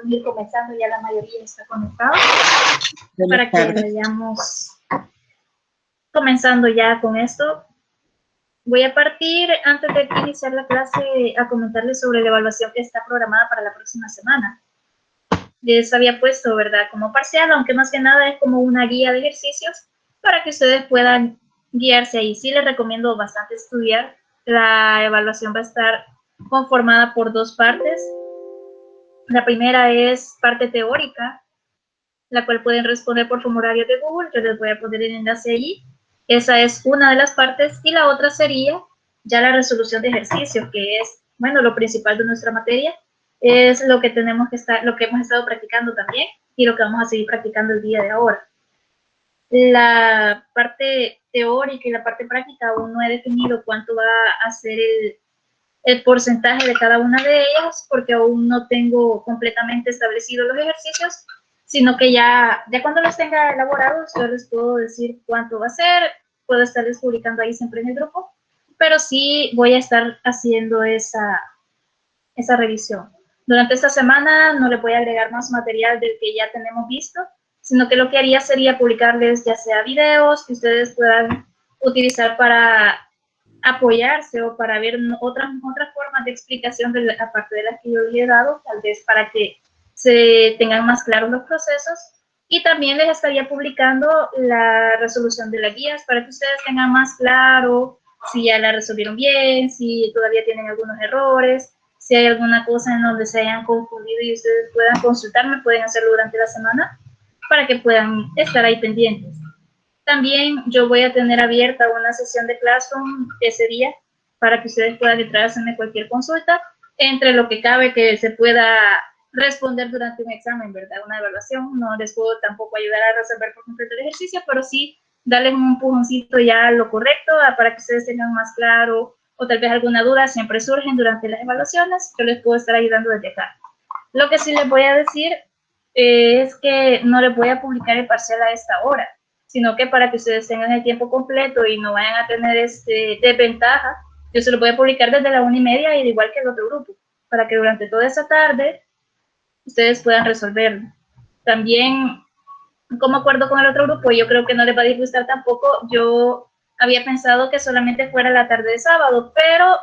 podemos ir comenzando, ya la mayoría está conectada, para que vayamos comenzando ya con esto. Voy a partir, antes de iniciar la clase, a comentarles sobre la evaluación que está programada para la próxima semana. Les había puesto, ¿verdad?, como parcial, aunque más que nada es como una guía de ejercicios para que ustedes puedan guiarse ahí. Sí les recomiendo bastante estudiar. La evaluación va a estar conformada por dos partes. La primera es parte teórica, la cual pueden responder por formulario de Google. Yo les voy a poner el enlace allí. Esa es una de las partes, y la otra sería ya la resolución de ejercicios, que es, bueno, lo principal de nuestra materia. Es lo que tenemos que estar, lo que hemos estado practicando también, y lo que vamos a seguir practicando el día de ahora. La parte teórica y la parte práctica aún no he definido cuánto va a ser el porcentaje de cada una de ellas, porque aún no tengo completamente establecidos los ejercicios, sino que ya cuando los tenga elaborados, yo les puedo decir cuánto va a ser. Puedo estarles publicando ahí siempre en el grupo, pero sí voy a estar haciendo esa revisión. Durante esta semana no les voy a agregar más material del que ya tenemos visto, sino que lo que haría sería publicarles ya sea videos que ustedes puedan utilizar para apoyarse o para ver otras formas de explicación aparte de las que yo les he dado, tal vez para que se tengan más claros los procesos. Y también les estaría publicando la resolución de las guías para que ustedes tengan más claro si ya la resolvieron bien, si todavía tienen algunos errores, si hay alguna cosa en donde se hayan confundido y ustedes puedan consultarme, pueden hacerlo durante la semana para que puedan estar ahí pendientes. También yo voy a tener abierta una sesión de Classroom ese día para que ustedes puedan entrar a hacerme cualquier consulta, entre lo que cabe que se pueda responder durante un examen, ¿verdad? Una evaluación. No les puedo tampoco ayudar a resolver por completo el ejercicio, pero sí darles un empujoncito ya a lo correcto para que ustedes tengan más claro, o tal vez alguna duda siempre surgen durante las evaluaciones. Yo les puedo estar ayudando desde acá. Lo que sí les voy a decir es que no les voy a publicar el parcial a esta hora, sino que para que ustedes tengan el tiempo completo y no vayan a tener desventaja, yo se lo voy a publicar desde la 1:30 y igual que el otro grupo, para que durante toda esa tarde ustedes puedan resolverlo. También, como acuerdo con el otro grupo, yo creo que no les va a disgustar tampoco. Yo había pensado que solamente fuera la tarde de sábado, pero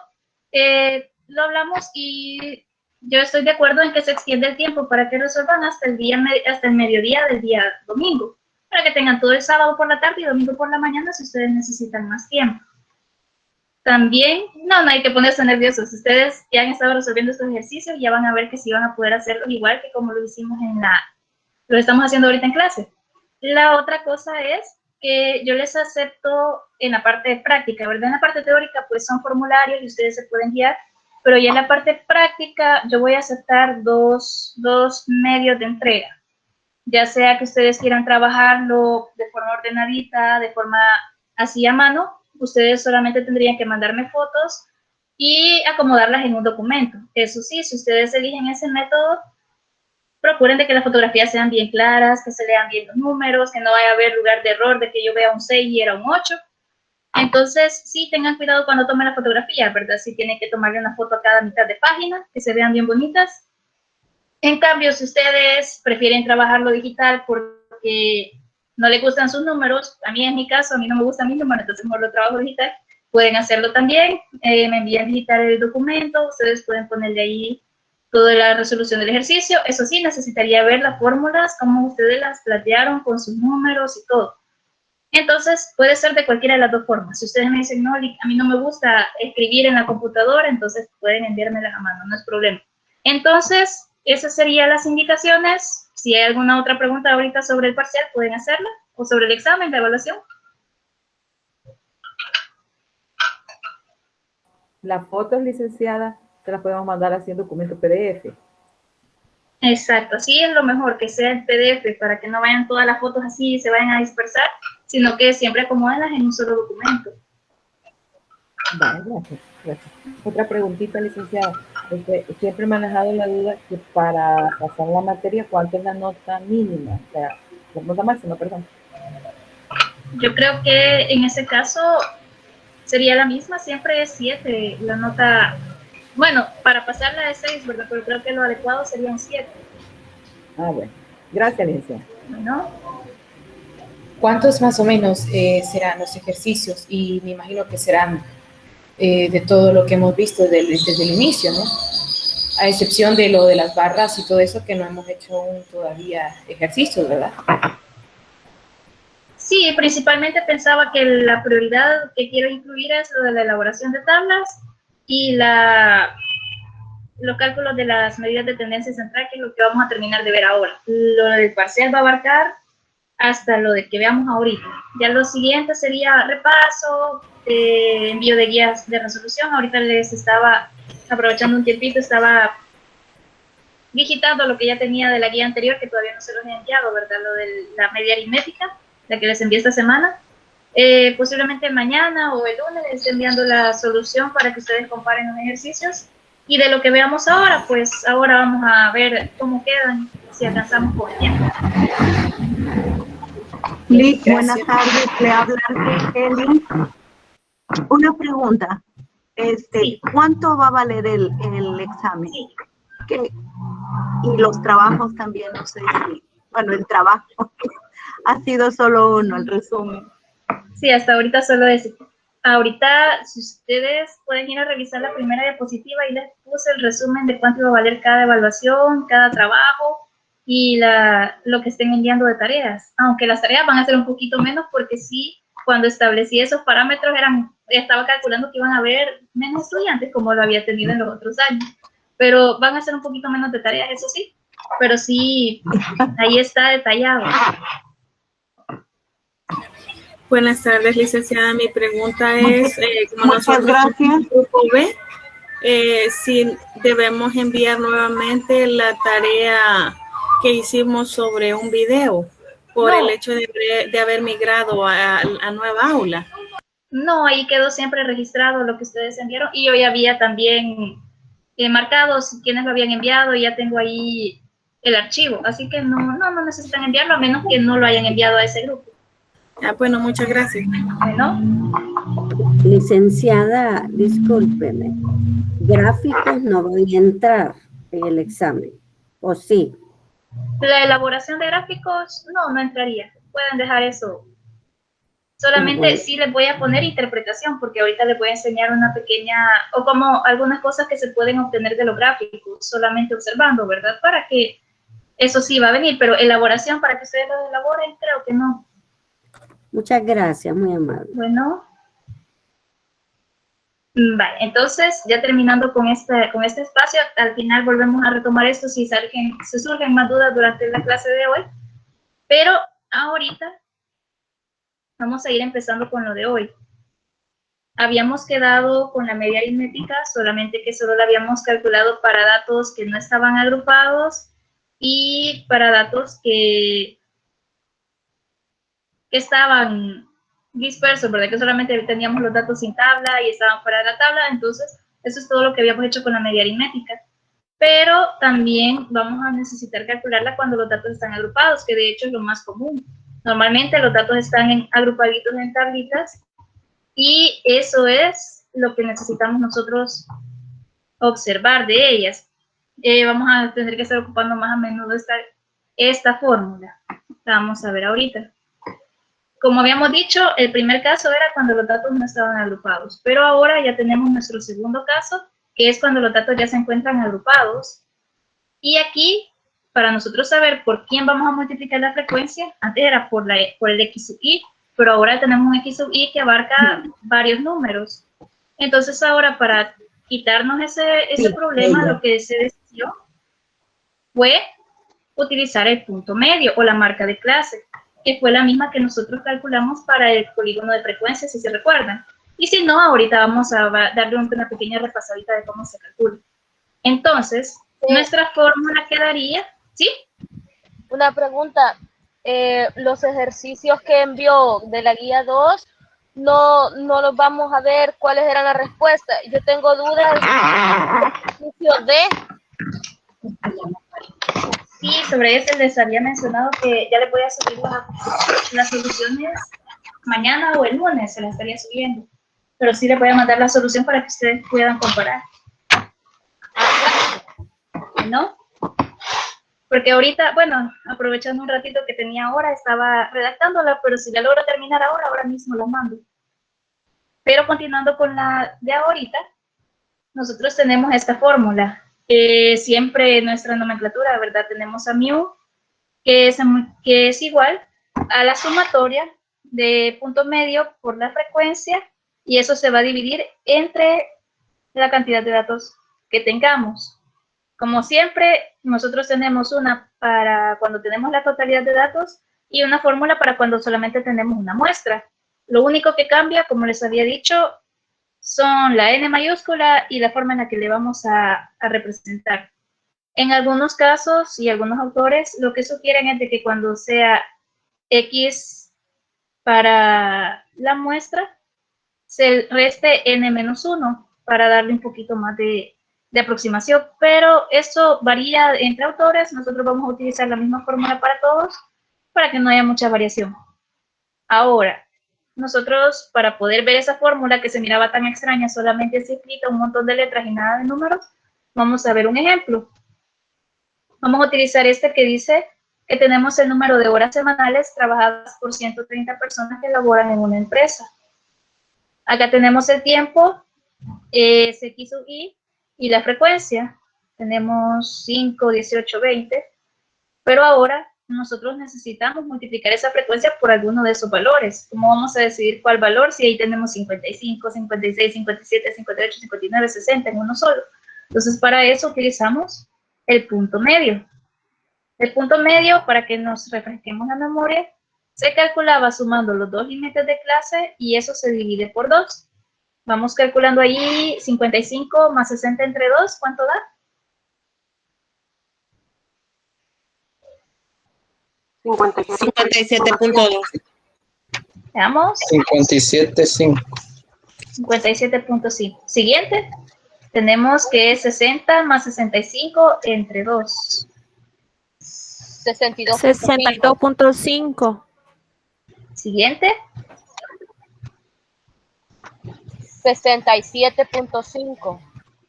lo hablamos y yo estoy de acuerdo en que se extiende el tiempo para que resuelvan hasta el mediodía del día domingo, para que tengan todo el sábado por la tarde y domingo por la mañana si ustedes necesitan más tiempo. También, no hay que ponerse nerviosos. Ustedes ya han estado resolviendo estos ejercicios, ya van a ver que sí van a poder hacerlos igual que como lo hicimos lo estamos haciendo ahorita en clase. La otra cosa es que yo les acepto en la parte práctica, ¿verdad? En la parte teórica, pues son formularios y ustedes se pueden guiar, pero ya en la parte práctica yo voy a aceptar dos medios de entrega. Ya sea que ustedes quieran trabajarlo de forma ordenadita, de forma así a mano, ustedes solamente tendrían que mandarme fotos y acomodarlas en un documento. Eso sí, si ustedes eligen ese método, procuren de que las fotografías sean bien claras, que se lean bien los números, que no vaya a haber lugar de error de que yo vea un 6 y era un 8. Entonces, sí, tengan cuidado cuando tomen la fotografía, ¿verdad? Sí tienen que tomarle una foto a cada mitad de página, que se vean bien bonitas. En cambio, si ustedes prefieren trabajarlo digital porque no les gustan sus números, a mí en mi caso, a mí no me gustan mis números, entonces mejor lo trabajo digital, pueden hacerlo también. Me envían digital el documento, ustedes pueden ponerle ahí toda la resolución del ejercicio. Eso sí, necesitaría ver las fórmulas, cómo ustedes las plantearon con sus números y todo. Entonces, puede ser de cualquiera de las dos formas. Si ustedes me dicen, no, a mí no me gusta escribir en la computadora, entonces pueden enviármelas a mano, no es problema. Entonces, esas serían las indicaciones. Si hay alguna otra pregunta ahorita sobre el parcial, pueden hacerla, o sobre el examen, la evaluación. Las fotos, licenciada, se las podemos mandar así en documento PDF. Exacto, así es lo mejor, que sea el PDF, para que no vayan todas las fotos así y se vayan a dispersar, sino que siempre acomódenlas en un solo documento. Vale, gracias. Otra preguntita, licenciada. Siempre he manejado la duda que para pasar la materia, ¿cuánto es la nota mínima? O sea, la nota máxima, perdón. Yo creo que en ese caso sería la misma, siempre es 7, la nota, bueno, para pasarla es 6, ¿verdad? Pero creo que lo adecuado sería un 7. Ah, bueno. Gracias, licenciada. Bueno. ¿Cuántos más o menos serán los ejercicios? Y me imagino que serán de todo lo que hemos visto desde el inicio, ¿no? A excepción de lo de las barras y todo eso, que no hemos hecho aún todavía ejercicios, ¿verdad? Sí, principalmente pensaba que la prioridad que quiero incluir es lo de la elaboración de tablas y los cálculos de las medidas de tendencia central, que es lo que vamos a terminar de ver ahora. Lo del parcial va a abarcar hasta lo de que veamos ahorita. Ya lo siguiente sería repaso, envío de guías de resolución. Ahorita les estaba aprovechando un tiempito, estaba digitando lo que ya tenía de la guía anterior, que todavía no se los he enviado, ¿verdad? Lo de la media aritmética, la que les envié esta semana. Posiblemente mañana o el lunes les esté enviando la solución para que ustedes comparen los ejercicios. Y de lo que veamos ahora, pues ahora vamos a ver cómo quedan, si alcanzamos con el tiempo. Liz, buenas tardes, le habla Kelly. Una pregunta, Sí. ¿cuánto va a valer el examen? Y los trabajos también, no sé si, bueno, el trabajo ha sido solo uno, el resumen. Sí, hasta ahorita solo es. Ahorita, si ustedes pueden ir a revisar la primera diapositiva, y les puse el resumen de cuánto iba a valer cada evaluación, cada trabajo y lo que estén enviando de tareas. Aunque las tareas van a ser un poquito menos, porque sí, cuando establecí esos parámetros estaba calculando que iban a haber menos estudiantes, como lo había tenido en los otros años. Pero van a ser un poquito menos de tareas, eso sí. Pero sí, ahí está detallado. Buenas tardes, licenciada. Mi pregunta es, como muchas nosotros gracias. somos grupo B, si debemos enviar nuevamente la tarea que hicimos sobre un video por el hecho de haber migrado a nueva aula. No, ahí quedó siempre registrado lo que ustedes enviaron, y yo ya había también marcado quienes lo habían enviado, y ya tengo ahí el archivo, así que no necesitan enviarlo, a menos que no lo hayan enviado a ese grupo. Ah, bueno, muchas gracias. Bueno. Licenciada, discúlpeme, gráficos no van a entrar en el examen, ¿o sí? La elaboración de gráficos, no entraría, pueden dejar eso. Solamente sí les voy a poner interpretación, porque ahorita les voy a enseñar una pequeña, o como algunas cosas que se pueden obtener de los gráficos, solamente observando, ¿verdad? Para que eso sí va a venir, pero elaboración para que ustedes lo elaboren, creo que no. Muchas gracias, muy amable. Bueno. Vale, entonces ya terminando con este espacio, al final volvemos a retomar esto si se surgen más dudas durante la clase de hoy, pero ahorita vamos a ir empezando con lo de hoy. Habíamos quedado con la media aritmética, solamente que solo la habíamos calculado para datos que no estaban agrupados y para datos que estaban dispersos, ¿verdad? Que solamente teníamos los datos sin tabla y estaban fuera de la tabla. Entonces eso es todo lo que habíamos hecho con la media aritmética. Pero también vamos a necesitar calcularla cuando los datos están agrupados, que de hecho es lo más común. Normalmente los datos están agrupaditos en tablitas, y eso es lo que necesitamos nosotros observar de ellas. Vamos a tener que estar ocupando más a menudo esta fórmula. La vamos a ver ahorita. Como habíamos dicho, el primer caso era cuando los datos no estaban agrupados, pero ahora ya tenemos nuestro segundo caso, que es cuando los datos ya se encuentran agrupados. Y aquí, para nosotros saber por quién vamos a multiplicar la frecuencia, antes era por el x sub y, pero ahora tenemos un x sub y que abarca varios números. Entonces ahora, para quitarnos ese problema, lo que se decidió fue utilizar el punto medio o la marca de clase, que fue la misma que nosotros calculamos para el polígono de frecuencia, si se recuerdan. Y si no, ahorita vamos a darle una pequeña repasadita de cómo se calcula. Entonces, nuestra fórmula quedaría, ¿sí? Una pregunta, los ejercicios que envió de la guía 2, no los vamos a ver cuáles eran las respuestas. Yo tengo dudas ejercicio D. Sí, sobre ese les había mencionado que ya le voy a subir las soluciones mañana o el lunes, se las estaría subiendo. Pero sí les voy a mandar la solución para que ustedes puedan comparar. ¿No? Porque ahorita, bueno, aprovechando un ratito que tenía ahora, estaba redactándola, pero si la logro terminar ahora mismo la mando. Pero continuando con la de ahorita, nosotros tenemos esta fórmula. Siempre en nuestra nomenclatura, ¿verdad? Tenemos a mu, que es igual a la sumatoria de punto medio por la frecuencia, y eso se va a dividir entre la cantidad de datos que tengamos. Como siempre, nosotros tenemos una para cuando tenemos la totalidad de datos y una fórmula para cuando solamente tenemos una muestra. Lo único que cambia, como les había dicho, son la n mayúscula y la forma en la que le vamos a representar. En algunos casos y algunos autores lo que sugieren es de que cuando sea x para la muestra, se reste n-1 para darle un poquito más de aproximación, pero eso varía entre autores. Nosotros vamos a utilizar la misma fórmula para todos para que no haya mucha variación. Ahora, nosotros para poder ver esa fórmula que se miraba tan extraña, solamente es escrita un montón de letras y nada de números, vamos a ver un ejemplo. Vamos a utilizar este que dice que tenemos el número de horas semanales trabajadas por 130 personas que laboran en una empresa. Acá tenemos el tiempo, X sub I, y la frecuencia. Tenemos 5, 18, 20, pero ahora nosotros necesitamos multiplicar esa frecuencia por alguno de esos valores. ¿Cómo vamos a decidir cuál valor si ahí tenemos 55, 56, 57, 58, 59, 60 en uno solo? Entonces, para eso utilizamos el punto medio. El punto medio, para que nos refresquemos la memoria, se calculaba sumando los dos límites de clase y eso se divide por 2. Vamos calculando ahí 55 más 60 entre 2, ¿cuánto da? 57.2. Veamos. 57.5. 57.5. Siguiente. Tenemos que es 60 más 65 entre 2. 62.5. Siguiente. 67.5.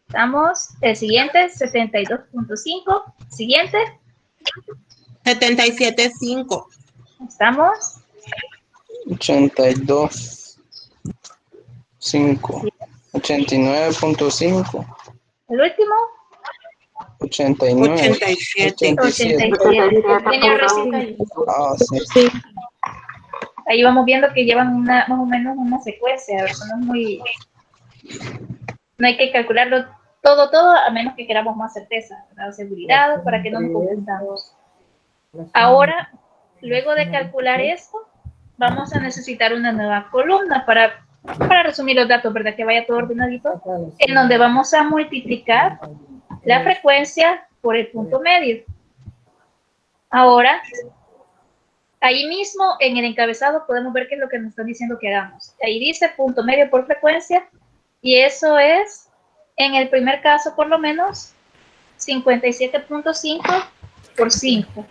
Estamos. El siguiente, 72.5. Siguiente. 77.5. Estamos. 82.5. 89.5. El último. 89. 87. 87. Tenía Rosita ahí. Ah, sí. Ahí vamos viendo que llevan más o menos una secuencia, ¿verdad? No es muy... No hay que calcularlo todo, a menos que queramos más certeza, ¿verdad? Seguridad, para que no nos confundamos. Ahora, luego de calcular esto, vamos a necesitar una nueva columna para resumir los datos, ¿verdad? Que vaya todo ordenadito, en donde vamos a multiplicar la frecuencia por el punto medio. Ahora, ahí mismo en el encabezado podemos ver qué es lo que nos están diciendo que hagamos. Ahí dice punto medio por frecuencia, y eso es, en el primer caso por lo menos, 57.5 por 5.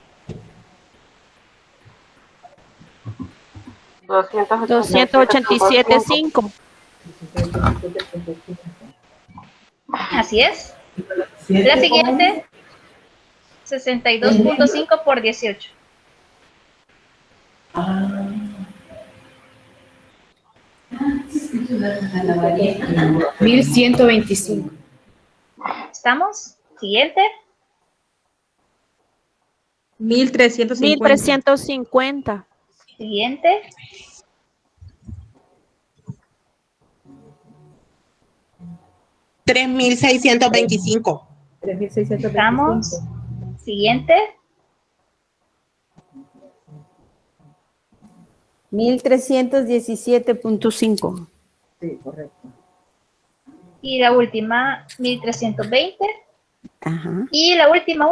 287.5. Así es. La siguiente, 62.5 por 18. $1,125. ¿Estamos? Siguiente. 1.350. Siguiente. 3.625. 3.625. Estamos. Siguiente. 1,317.5. Sí, correcto. Y la última, 1.320. Ajá. Y la última.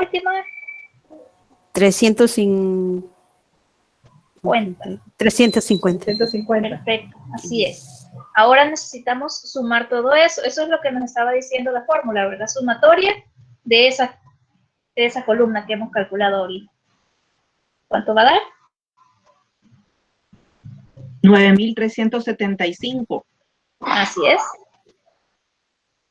350. 350. 150. Perfecto, así es. Ahora necesitamos sumar todo eso. Eso es lo que nos estaba diciendo la fórmula, ¿verdad? Sumatoria de esa columna que hemos calculado ahorita. ¿Cuánto va a dar? 9.375. Así es.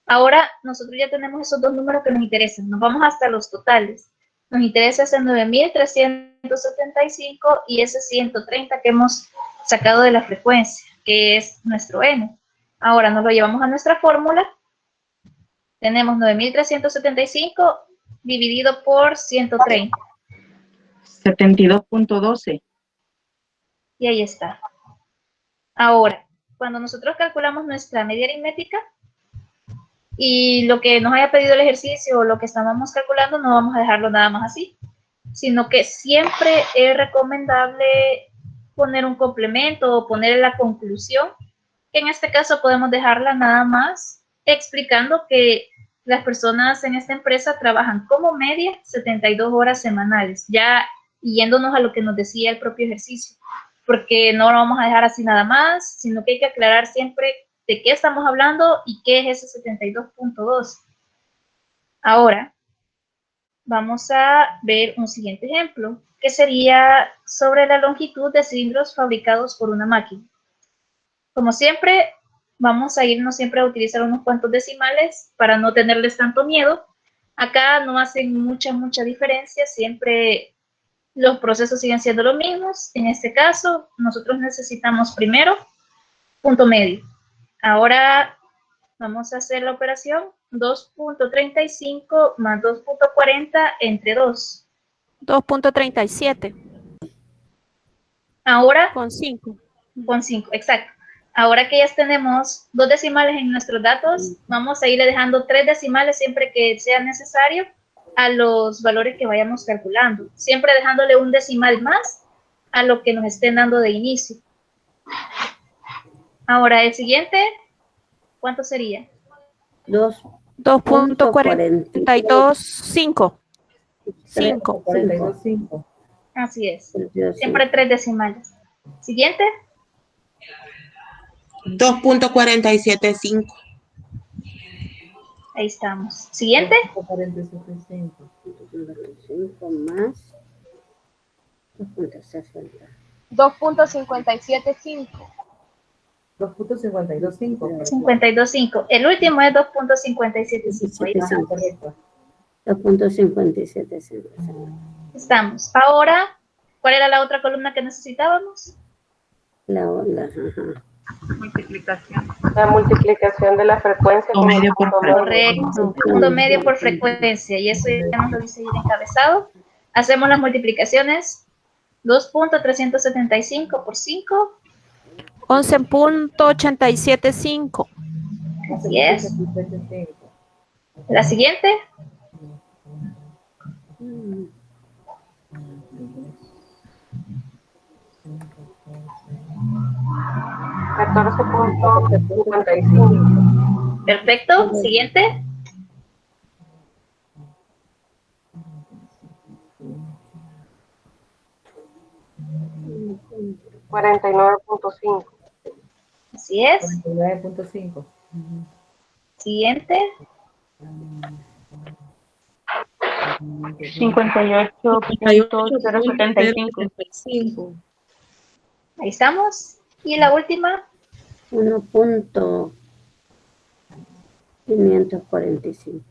Ahora nosotros ya tenemos esos dos números que nos interesan. Nos vamos hasta los totales. Nos interesa ese 9.375 y ese 130 que hemos sacado de la frecuencia, que es nuestro n. Ahora nos lo llevamos a nuestra fórmula. Tenemos 9.375 dividido por 130. 72.12. Y ahí está. Ahora, cuando nosotros calculamos nuestra media aritmética y lo que nos haya pedido el ejercicio o lo que estábamos calculando, no vamos a dejarlo nada más así, sino que siempre es recomendable poner un complemento o poner la conclusión, que en este caso podemos dejarla nada más explicando que las personas en esta empresa trabajan como media 72 horas semanales, ya yéndonos a lo que nos decía el propio ejercicio, porque no lo vamos a dejar así nada más, sino que hay que aclarar siempre de qué estamos hablando y qué es ese 72.2. Ahora, vamos a ver un siguiente ejemplo, que sería sobre la longitud de cilindros fabricados por una máquina. Como siempre, vamos a irnos siempre a utilizar unos cuantos decimales para no tenerles tanto miedo. Acá no hacen mucha diferencia, siempre los procesos siguen siendo los mismos. En este caso, nosotros necesitamos primero punto medio. Ahora vamos a hacer la operación 2.35 más 2.40 entre 2. 2.37. Ahora con 5. Con 5, exacto. Ahora que ya tenemos 2 decimales en nuestros datos, vamos a irle dejando 3 decimales siempre que sea necesario a los valores que vayamos calculando. Siempre dejándole un decimal más a lo que nos estén dando de inicio. Ahora, el siguiente, ¿cuánto sería? 2.42.5. 5. Así es. Siempre 3 decimales. Siguiente. 2.475. Ahí estamos. Siguiente. 2.45 más 2.60. 2.575. 2.525. 52.5. El último es 2.575. Correcto. 2.575. Estamos. Ahora, ¿cuál era la otra columna que necesitábamos? Multiplicación. La multiplicación de la frecuencia. Correcto. Punto medio por frecuencia. Y eso ya nos lo dice ahí encabezado. Hacemos las multiplicaciones. 2.375 por 5. 11.875. Así es. La siguiente. 14.55. Perfecto. Siguiente. 49.5. Así es. 49.5. Siguiente. 58.075. Ahí estamos. Y la última. 1.545.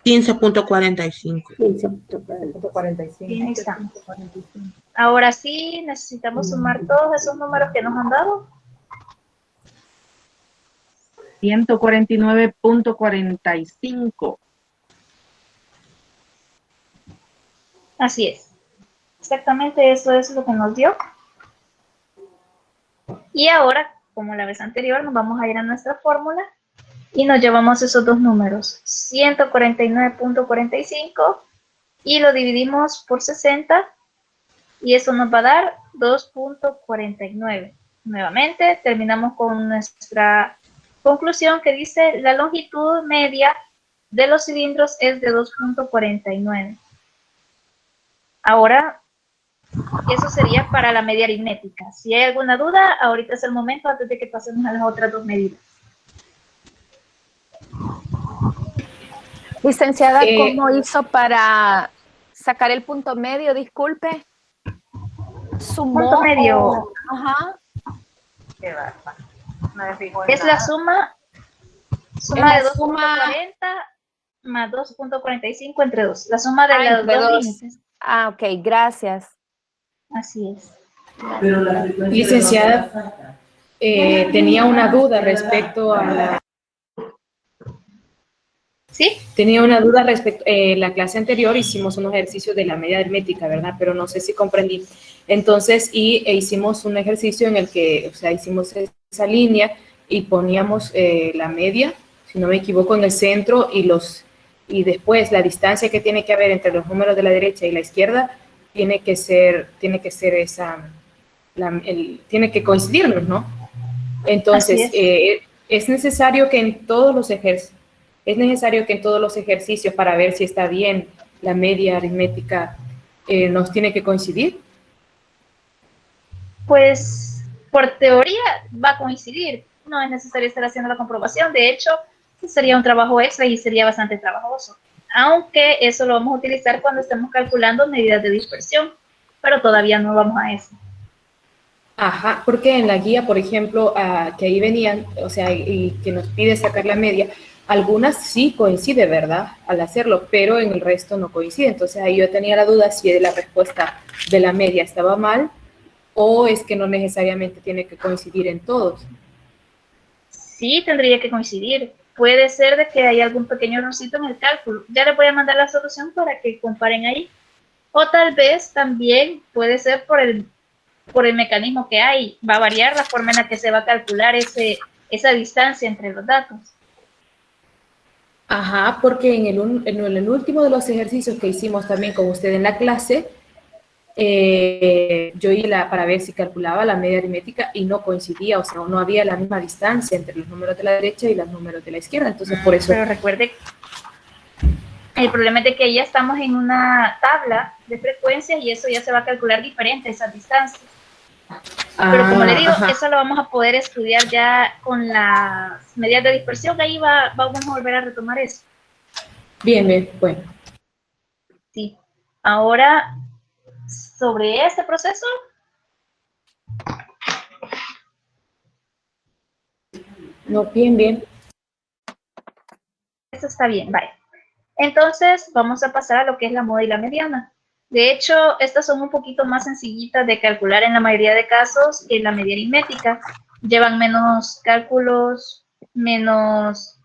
15.45. 15.45. Ahí estamos. Ahora sí, necesitamos sumar todos esos números que nos han dado. 149.45. Así es. Exactamente eso es lo que nos dio. Y ahora, como la vez anterior, nos vamos a ir a nuestra fórmula y nos llevamos esos dos números, 149.45 y lo dividimos por 60 y eso nos va a dar 2.49. Nuevamente terminamos con nuestra conclusión que dice la longitud media de los cilindros es de 2.49. Ahora, eso sería para la media aritmética. Si hay alguna duda, ahorita es el momento antes de que pasemos a las otras dos medidas. Licenciada, ¿cómo hizo para sacar el punto medio? Disculpe. ¿Sumó? Punto medio. Ajá. Qué bárbaro. No me fijo en Es la nada. suma Es la de 2.40 suma más 2.45 entre 2. La suma de los entre dos dos. límites. Ok, gracias. Así es. Licenciada, tenía una duda respecto a la... ¿Sí? Tenía una duda respecto, la clase anterior hicimos un ejercicio de la media aritmética, ¿verdad? Pero no sé si comprendí. Entonces, hicimos un ejercicio en el que, o sea, hicimos esa línea y poníamos la media, si no me equivoco, en el centro y después la distancia que tiene que haber entre los números de la derecha y la izquierda tiene que ser esa, tiene que coincidirnos, ¿no? Entonces, es necesario que en todos los ejercicios, para ver si está bien la media aritmética, nos tiene que coincidir. Pues, por teoría va a coincidir. No es necesario estar haciendo la comprobación. De hecho, sería un trabajo extra y sería bastante trabajoso. Aunque eso lo vamos a utilizar cuando estemos calculando medidas de dispersión, pero todavía no vamos a eso. Ajá, porque en la guía, por ejemplo, que ahí venían, o sea, y que nos pide sacar la media, algunas sí coincide, ¿verdad? Al hacerlo, pero en el resto no coincide. Entonces ahí yo tenía la duda si la respuesta de la media estaba mal o es que no necesariamente tiene que coincidir en todos. Sí, tendría que coincidir. Puede ser de que haya algún pequeño errorcito en el cálculo. Ya les voy a mandar la solución para que comparen ahí. O tal vez también puede ser por el mecanismo que hay. Va a variar la forma en la que se va a calcular esa distancia entre los datos. Ajá, porque en el último de los ejercicios que hicimos también con usted en la clase, yo iba para ver si calculaba la media aritmética y no coincidía, o sea, no había la misma distancia entre los números de la derecha y los números de la izquierda, entonces por eso... Pero recuerde, el problema es de que ya estamos en una tabla de frecuencias y eso ya se va a calcular diferente, esas distancias. Pero como le digo, eso lo vamos a poder estudiar ya con las medidas de dispersión, ahí vamos a volver a retomar eso. Bien, bien, bueno. Sí, ahora... sobre este proceso. No, bien, bien. Esto está bien, vale. Entonces, vamos a pasar a lo que es la moda y la mediana. De hecho, estas son un poquito más sencillitas de calcular en la mayoría de casos que la media aritmética. Llevan menos cálculos, menos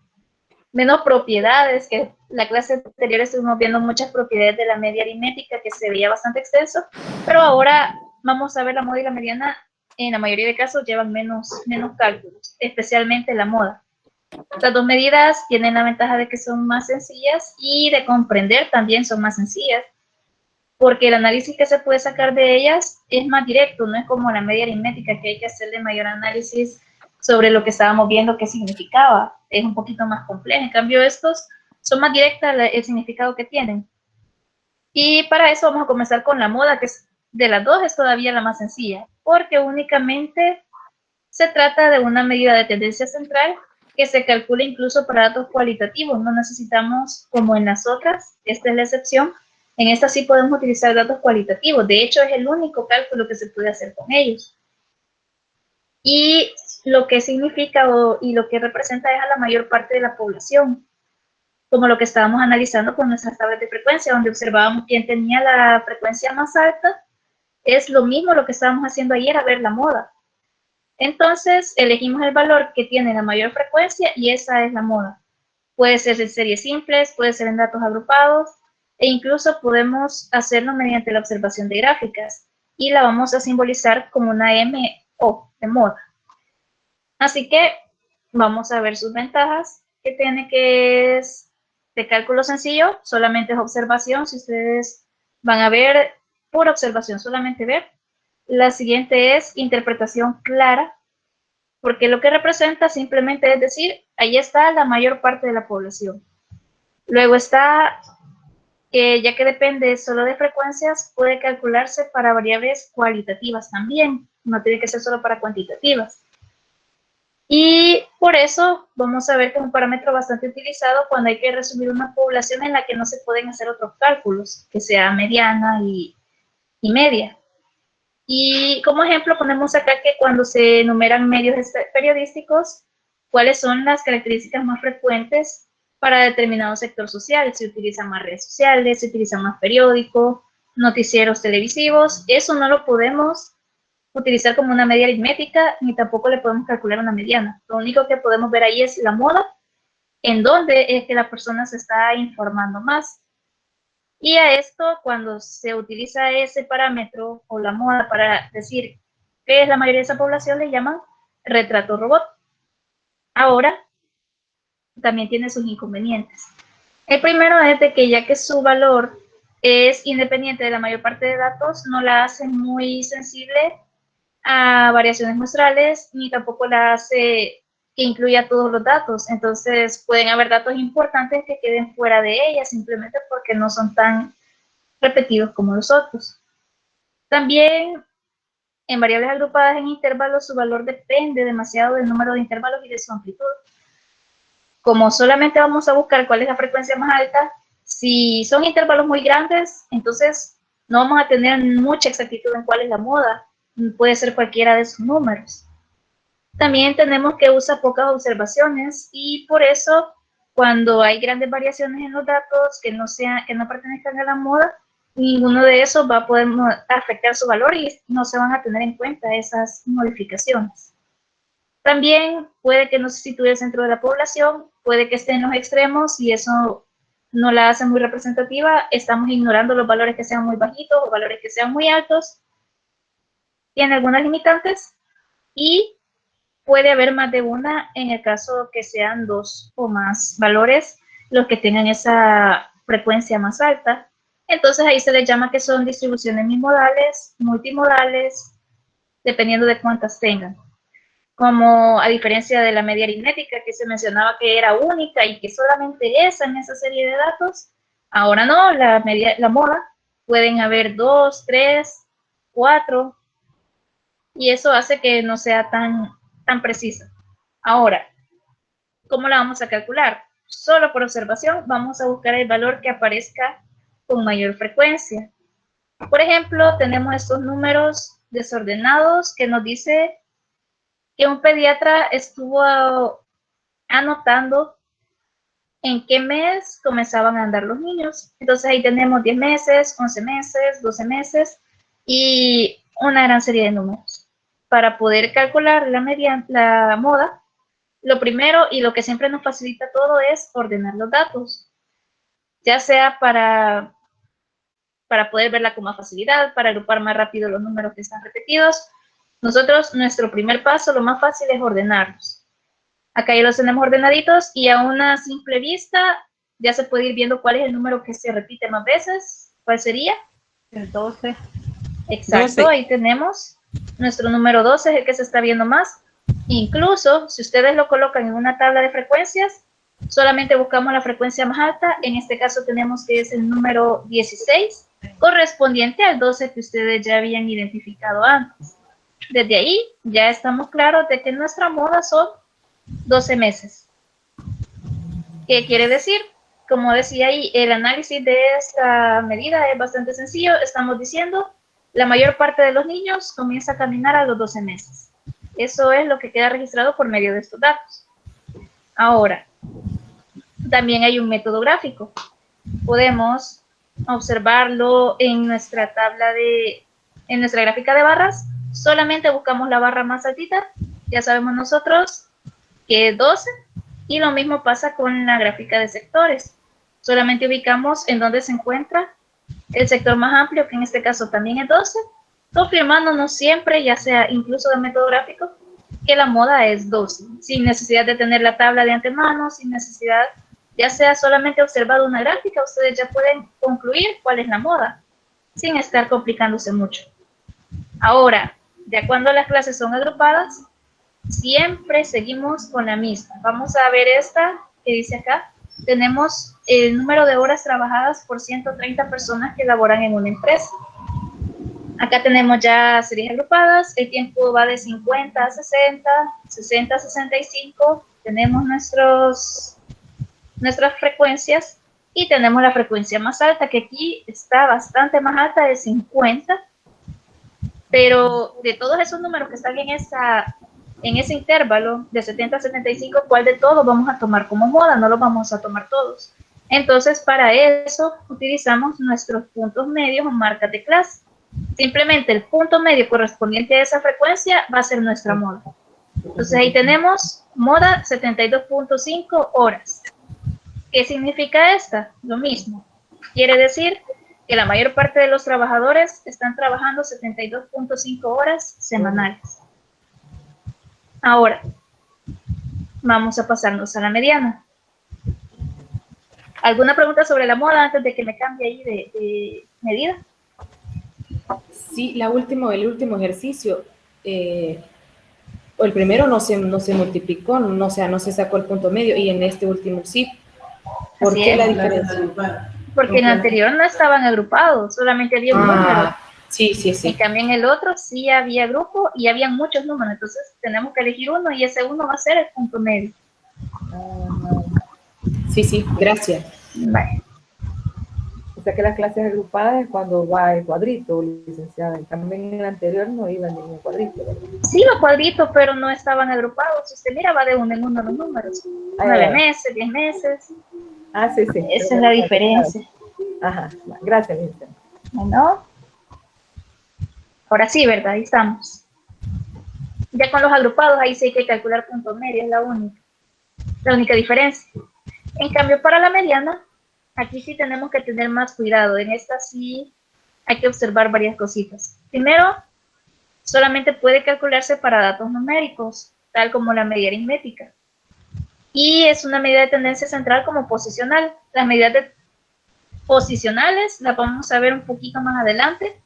propiedades, que la clase anterior estuvimos viendo muchas propiedades de la media aritmética que se veía bastante extenso, pero ahora vamos a ver la moda y la mediana. En la mayoría de casos llevan menos cálculos, especialmente la moda. Estas dos medidas tienen la ventaja de que son más sencillas y de comprender también son más sencillas, porque el análisis que se puede sacar de ellas es más directo, no es como la media aritmética que hay que hacerle mayor análisis sobre lo que estábamos viendo qué significaba, es un poquito más complejo. En cambio estos son más directas el significado que tienen. Y para eso vamos a comenzar con la moda, que de las dos es todavía la más sencilla, porque únicamente se trata de una medida de tendencia central que se calcula incluso para datos cualitativos. No necesitamos, como en las otras, esta es la excepción, en esta sí podemos utilizar datos cualitativos. De hecho, es el único cálculo que se puede hacer con ellos. Y lo que significa y lo que representa es a la mayor parte de la población, como lo que estábamos analizando con nuestras tablas de frecuencia, donde observábamos quién tenía la frecuencia más alta. Es lo mismo lo que estábamos haciendo ayer a ver la moda. Entonces, elegimos el valor que tiene la mayor frecuencia y esa es la moda. Puede ser en series simples, puede ser en datos agrupados, e incluso podemos hacerlo mediante la observación de gráficas, y la vamos a simbolizar como una MO de moda. Así que vamos a ver sus ventajas, que tiene, que es de cálculo sencillo, solamente es observación. Si ustedes van a ver pura observación, solamente ver. La siguiente es interpretación clara, porque lo que representa simplemente es decir, ahí está la mayor parte de la población. Luego está, ya que depende solo de frecuencias, puede calcularse para variables cualitativas también, no tiene que ser solo para cuantitativas. Y por eso vamos a ver que es un parámetro bastante utilizado cuando hay que resumir una población en la que no se pueden hacer otros cálculos, que sea mediana y media. Y como ejemplo ponemos acá que cuando se enumeran medios periodísticos, ¿cuáles son las características más frecuentes para determinado sector social. Se utilizan más redes sociales, se utilizan más periódicos, noticieros televisivos. Eso no lo podemos utilizar como una media aritmética, ni tampoco le podemos calcular una mediana. Lo único que podemos ver ahí es la moda, en donde es que la persona se está informando más. Y a esto, cuando se utiliza ese parámetro o la moda para decir qué es la mayoría de esa población, le llaman retrato robot. Ahora, también tiene sus inconvenientes. El primero es de que ya que su valor es independiente de la mayor parte de datos, no la hace muy sensible a variaciones muestrales, ni tampoco la hace que incluya todos los datos. Entonces pueden haber datos importantes que queden fuera de ella simplemente porque no son tan repetidos como los otros. También en variables agrupadas en intervalos su valor depende demasiado del número de intervalos y de su amplitud. Como solamente vamos a buscar cuál es la frecuencia más alta, si son intervalos muy grandes, entonces no vamos a tener mucha exactitud en cuál es la moda. Puede ser cualquiera de sus números. También tenemos que usa pocas observaciones y por eso cuando hay grandes variaciones en los datos que no pertenezcan a la moda, ninguno de esos va a poder afectar su valor y no se van a tener en cuenta esas modificaciones. También puede que no se sitúe el centro de la población, puede que esté en los extremos y eso no la hace muy representativa. Estamos ignorando los valores que sean muy bajitos o valores que sean muy altos. Tiene algunas limitantes y puede haber más de una en el caso que sean dos o más valores los que tengan esa frecuencia más alta. Entonces ahí se les llama que son distribuciones bimodales, multimodales, dependiendo de cuántas tengan. Como a diferencia de la media aritmética que se mencionaba que era única y que solamente esa en esa serie de datos, ahora no, la moda pueden haber 2, 3, 4 y eso hace que no sea tan precisa. Ahora, ¿cómo la vamos a calcular? Solo por observación vamos a buscar el valor que aparezca con mayor frecuencia. Por ejemplo, tenemos estos números desordenados que nos dice que un pediatra estuvo anotando en qué mes comenzaban a andar los niños. Entonces ahí tenemos 10 meses, 11 meses, 12 meses y una gran serie de números. Para poder calcular la moda, lo primero y lo que siempre nos facilita todo es ordenar los datos, ya sea para poder verla con más facilidad, para agrupar más rápido los números que están repetidos. Nosotros, nuestro primer paso, lo más fácil es ordenarlos. Acá ya los tenemos ordenaditos y a una simple vista ya se puede ir viendo cuál es el número que se repite más veces. ¿Cuál sería? El 12. Exacto, 12. Ahí tenemos. Nuestro número 12 es el que se está viendo más. Incluso, si ustedes lo colocan en una tabla de frecuencias, solamente buscamos la frecuencia más alta. En este caso tenemos que es el número 16, correspondiente al 12 que ustedes ya habían identificado antes. Desde ahí ya estamos claros de que nuestra moda son 12 meses. ¿Qué quiere decir? Como decía ahí, el análisis de esta medida es bastante sencillo. Estamos diciendo, la mayor parte de los niños comienza a caminar a los 12 meses. Eso es lo que queda registrado por medio de estos datos. Ahora, también hay un método gráfico. Podemos observarlo en nuestra en nuestra gráfica de barras. Solamente buscamos la barra más altita, ya sabemos nosotros que es 12, y lo mismo pasa con la gráfica de sectores. Solamente ubicamos en dónde se encuentra el sector más amplio, que en este caso también es 12, confirmándonos siempre, ya sea incluso de método gráfico, que la moda es 12, sin necesidad de tener la tabla de antemano, sin necesidad, ya sea solamente observado una gráfica, ustedes ya pueden concluir cuál es la moda, sin estar complicándose mucho. Ahora, ya cuando las clases son agrupadas, siempre seguimos con la misma. Vamos a ver esta que dice acá. Tenemos el número de horas trabajadas por 130 personas que laboran en una empresa. Acá tenemos ya series agrupadas. El tiempo va de 50 a 60, 60 a 65. Tenemos nuestras frecuencias y tenemos la frecuencia más alta, que aquí está bastante más alta, de 50. Pero de todos esos números que están en esa en ese intervalo de 70 a 75, cuál de todos vamos a tomar como moda, no los vamos a tomar todos. Entonces, para eso utilizamos nuestros puntos medios o marcas de clase. Simplemente el punto medio correspondiente a esa frecuencia va a ser nuestra moda. Entonces, ahí tenemos moda 72.5 horas. ¿Qué significa esta? Lo mismo. Quiere decir que la mayor parte de los trabajadores están trabajando 72.5 horas semanales. Ahora, vamos a pasarnos a la mediana. ¿Alguna pregunta sobre la moda antes de que me cambie ahí de medida? Sí, el último ejercicio, o el primero no se multiplicó, no se sacó el punto medio, y en este último sí. ¿Por qué la diferencia? Porque en el anterior no estaban agrupados, solamente había un número. Sí. En cambio, en el otro sí había grupo y habían muchos números, entonces tenemos que elegir uno y ese uno va a ser el punto medio. Sí, gracias. Vale. O sea que las clases agrupadas es cuando va el cuadrito, licenciada. En cambio, en el anterior no iban en el cuadrito, ¿verdad? Sí, los cuadritos, pero no estaban agrupados. Si usted mira, va de uno en uno los números. 9 meses, 10 meses. Sí. Esa es la diferencia. Ajá, gracias, licenciada. Bueno, ahora sí, ¿verdad? Ahí estamos. Ya con los agrupados, ahí sí hay que calcular punto medio, es la única diferencia. En cambio, para la mediana, aquí sí tenemos que tener más cuidado. En esta sí hay que observar varias cositas. Primero, solamente puede calcularse para datos numéricos, tal como la medida aritmética. Y es una medida de tendencia central como posicional. Las medidas posicionales las vamos a ver un poquito más adelante,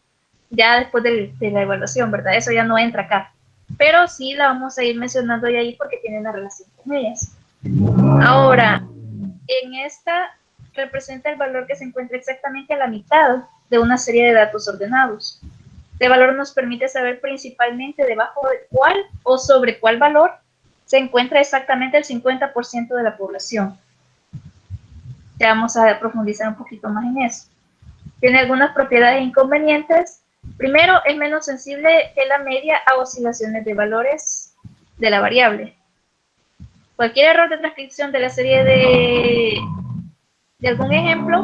ya después de la evaluación, ¿verdad? Eso ya no entra acá. Pero sí la vamos a ir mencionando ahí porque tiene una relación con ellas. Ahora, en esta representa el valor que se encuentra exactamente a la mitad de una serie de datos ordenados. Este valor nos permite saber principalmente debajo de cuál o sobre cuál valor se encuentra exactamente el 50% de la población. Ya vamos a profundizar un poquito más en eso. Tiene algunas propiedades e inconvenientes. Primero, es menos sensible que la media a oscilaciones de valores de la variable. Cualquier error de transcripción de la serie de algún ejemplo,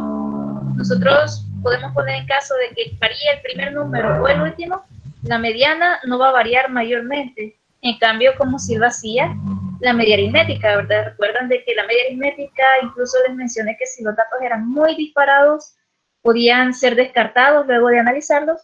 nosotros podemos poner en caso de que varíe el primer número o el último, la mediana no va a variar mayormente. En cambio, como si lo hacía la media aritmética, ¿verdad? Recuerdan de que la media aritmética, incluso les mencioné que si los datos eran muy disparados, podían ser descartados luego de analizarlos,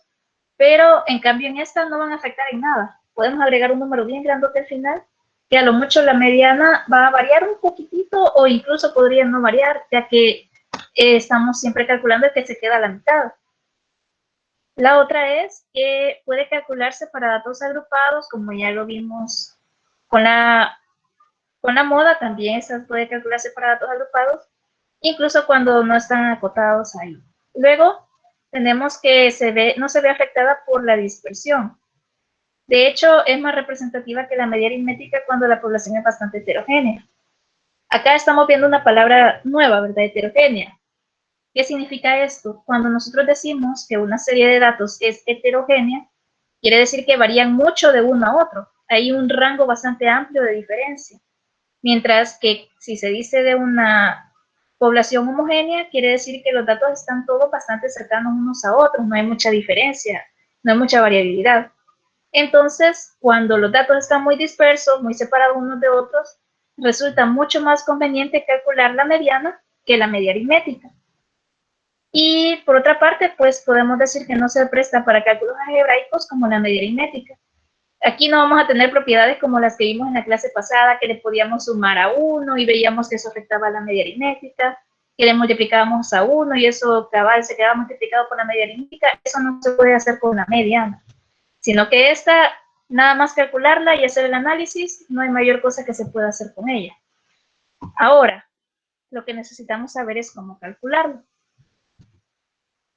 pero en cambio en esta no van a afectar en nada. Podemos agregar un número bien grandote al final, que a lo mucho la mediana va a variar un poquitito o incluso podría no variar, ya que estamos siempre calculando que se queda a la mitad. La otra es que puede calcularse para datos agrupados, como ya lo vimos con la moda, también esa puede calcularse para datos agrupados, incluso cuando no están acotados ahí. Luego, tenemos que no se ve afectada por la dispersión. De hecho, es más representativa que la media aritmética cuando la población es bastante heterogénea. Acá estamos viendo una palabra nueva, ¿verdad? Heterogénea. ¿Qué significa esto? Cuando nosotros decimos que una serie de datos es heterogénea, quiere decir que varían mucho de uno a otro. Hay un rango bastante amplio de diferencia. Mientras que si se dice de una población homogénea, quiere decir que los datos están todos bastante cercanos unos a otros, no hay mucha diferencia, no hay mucha variabilidad. Entonces, cuando los datos están muy dispersos, muy separados unos de otros, resulta mucho más conveniente calcular la mediana que la media aritmética. Y por otra parte, pues podemos decir que no se presta para cálculos algebraicos como la media aritmética. Aquí no vamos a tener propiedades como las que vimos en la clase pasada, que le podíamos sumar a 1 y veíamos que eso afectaba a la media aritmética, que le multiplicábamos a 1 y eso cabal se quedaba multiplicado por la media aritmética. Eso no se puede hacer con la mediana, sino que esta, nada más calcularla y hacer el análisis, no hay mayor cosa que se pueda hacer con ella. Ahora, lo que necesitamos saber es cómo calcularlo.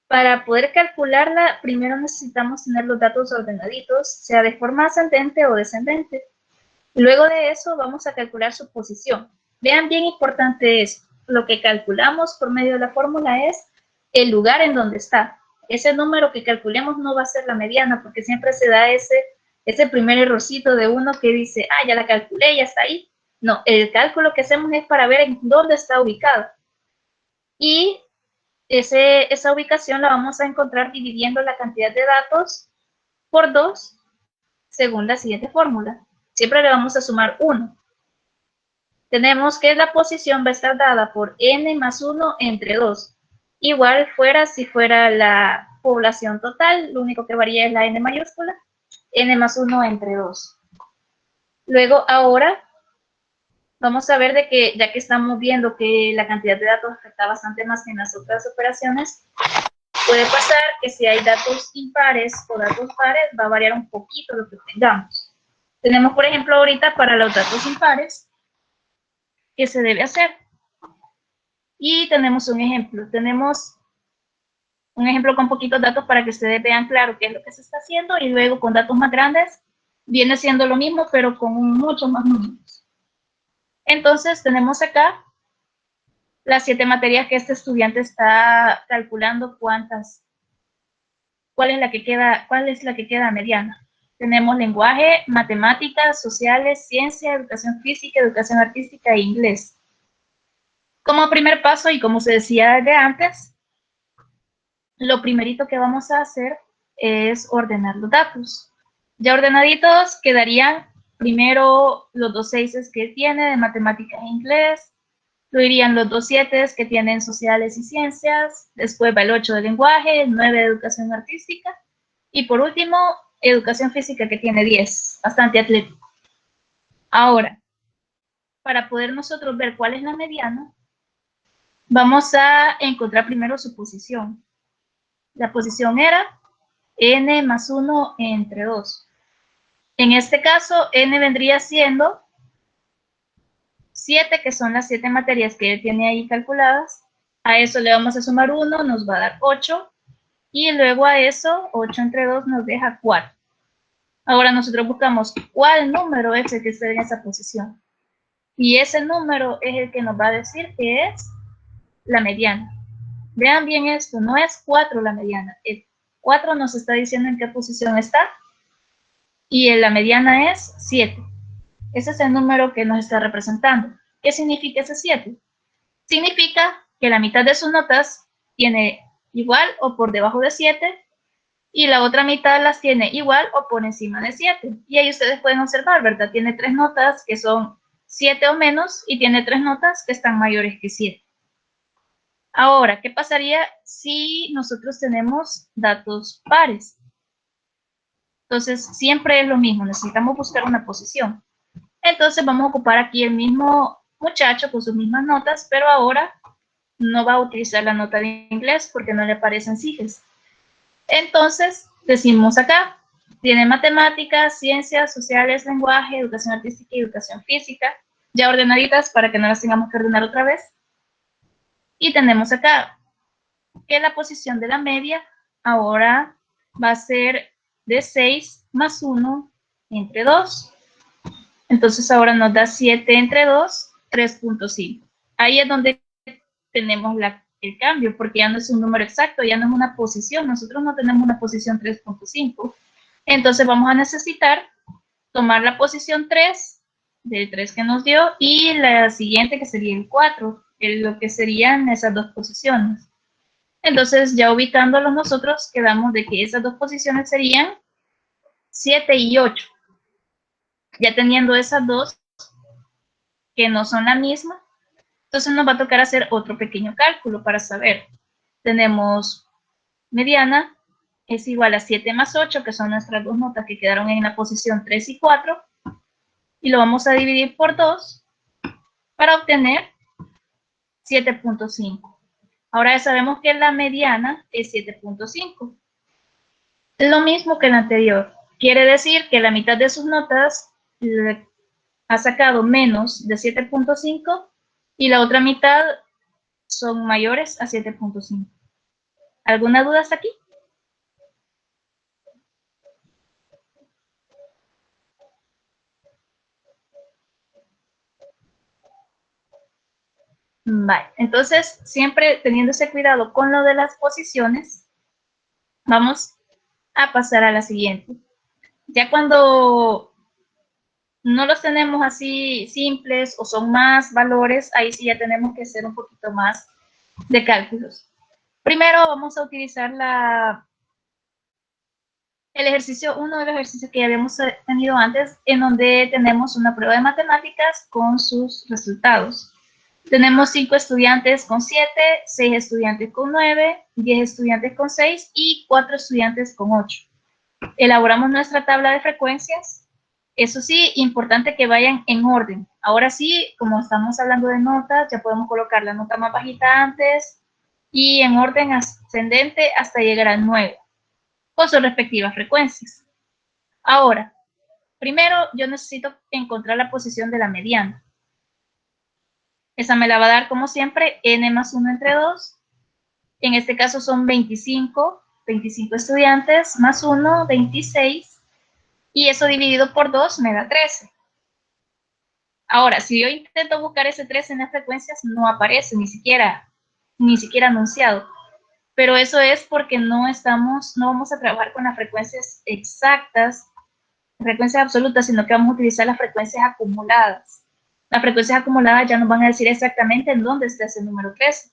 Para poder calcularla, primero necesitamos tener los datos ordenaditos, sea de forma ascendente o descendente. Luego de eso vamos a calcular su posición. Vean, bien importante esto. Lo que calculamos por medio de la fórmula es el lugar en donde está. Ese número que calculemos no va a ser la mediana, porque siempre se da ese ese primer errorcito de uno que dice, ah, ya la calculé, ya está ahí. No, el cálculo que hacemos es para ver en dónde está ubicada. Y esa ubicación la vamos a encontrar dividiendo la cantidad de datos por 2 según la siguiente fórmula. Siempre le vamos a sumar 1. Tenemos que la posición va a estar dada por n más 1 entre 2. Igual fuera si fuera la población total, lo único que varía es la n mayúscula, n más 1 entre 2. Luego ahora vamos a ver de que ya que estamos viendo que la cantidad de datos afecta bastante más que en las otras operaciones, puede pasar que si hay datos impares o datos pares va a variar un poquito lo que tengamos. Tenemos por ejemplo ahorita para los datos impares que se debe hacer. Y tenemos un ejemplo. Tenemos un ejemplo con poquitos datos para que ustedes vean claro qué es lo que se está haciendo, y luego con datos más grandes viene siendo lo mismo pero con muchos más números. Entonces tenemos acá las 7 materias que este estudiante está calculando cuál es la que queda mediana. Tenemos lenguaje, matemáticas, sociales, ciencia, educación física, educación artística e inglés. Como primer paso, y como se decía desde antes, lo primerito que vamos a hacer es ordenar los datos. Ya ordenaditos quedarían primero los 2 6 que tiene de matemáticas e inglés, luego irían los 2 7 que tienen sociales y ciencias, después va el 8 de lenguaje, el 9 de educación artística, y por último, educación física que tiene 10, bastante atlético. Ahora, para poder nosotros ver cuál es la mediana, vamos a encontrar primero su posición. La posición era n más 1 entre 2. En este caso, n vendría siendo 7, que son las 7 materias que él tiene ahí calculadas. A eso le vamos a sumar 1, nos va a dar 8. Y luego a eso, 8 entre 2 nos deja 4. Ahora nosotros buscamos cuál número es el que está en esa posición. Y ese número es el que nos va a decir que es la mediana. Vean bien esto, no es 4 la mediana. El 4 nos está diciendo en qué posición está. Y la mediana es 7. Ese es el número que nos está representando. ¿Qué significa ese 7? Significa que la mitad de sus notas tiene igual o por debajo de 7, y la otra mitad las tiene igual o por encima de 7. Y ahí ustedes pueden observar, ¿verdad? Tiene 3 notas que son 7 o menos, y tiene 3 notas que están mayores que 7. Ahora, ¿qué pasaría si nosotros tenemos datos pares? Entonces, siempre es lo mismo, necesitamos buscar una posición. Entonces, vamos a ocupar aquí el mismo muchacho con sus mismas notas, pero ahora no va a utilizar la nota de inglés porque no le aparecen siglas. Entonces, decimos acá, tiene matemáticas, ciencias, sociales, lenguaje, educación artística y educación física, ya ordenaditas para que no las tengamos que ordenar otra vez. Y tenemos acá que la posición de la media ahora va a ser de 6 más 1 entre 2. Entonces ahora nos da 7 entre 2, 3.5. Ahí es donde tenemos el cambio, porque ya no es un número exacto, ya no es una posición. Nosotros no tenemos una posición 3.5. Entonces vamos a necesitar tomar la posición 3, del 3 que nos dio, y la siguiente que sería el 4, lo que serían esas dos posiciones. Entonces ya ubicándolos nosotros quedamos de que esas dos posiciones serían 7 y 8. Ya teniendo esas dos, que no son la misma, entonces nos va a tocar hacer otro pequeño cálculo para saber. Tenemos mediana es igual a 7 más 8, que son nuestras dos notas que quedaron en la posición 3 y 4, y lo vamos a dividir por 2 para obtener 7.5. Ahora ya sabemos que la mediana es 7.5. Lo mismo que el anterior. Quiere decir que la mitad de sus notas ha sacado menos de 7.5 y la otra mitad son mayores a 7.5. ¿Alguna duda hasta aquí? Vale, entonces siempre teniendo ese cuidado con lo de las posiciones, vamos a pasar a la siguiente. Ya cuando no los tenemos así simples o son más valores, ahí sí ya tenemos que hacer un poquito más de cálculos. Primero vamos a utilizar el ejercicio, uno de los ejercicios que ya habíamos tenido antes, en donde tenemos una prueba de matemáticas con sus resultados. Tenemos 5 estudiantes con 7, 6 estudiantes con 9, 10 estudiantes con 6 y 4 estudiantes con 8. Elaboramos nuestra tabla de frecuencias. Eso sí, importante que vayan en orden. Ahora sí, como estamos hablando de notas, ya podemos colocar la nota más bajita antes y en orden ascendente hasta llegar al 9, con sus respectivas frecuencias. Ahora, primero yo necesito encontrar la posición de la mediana. Esa me la va a dar, como siempre, n más 1 entre 2. En este caso son 25 estudiantes, más 1, 26. Y eso dividido por 2 me da 13. Ahora, si yo intento buscar ese 13 en las frecuencias, no aparece, ni siquiera anunciado. Pero eso es porque no vamos a trabajar con las frecuencias exactas, frecuencias absolutas, sino que vamos a utilizar las frecuencias acumuladas. Las frecuencias acumuladas ya nos van a decir exactamente en dónde está ese número 13.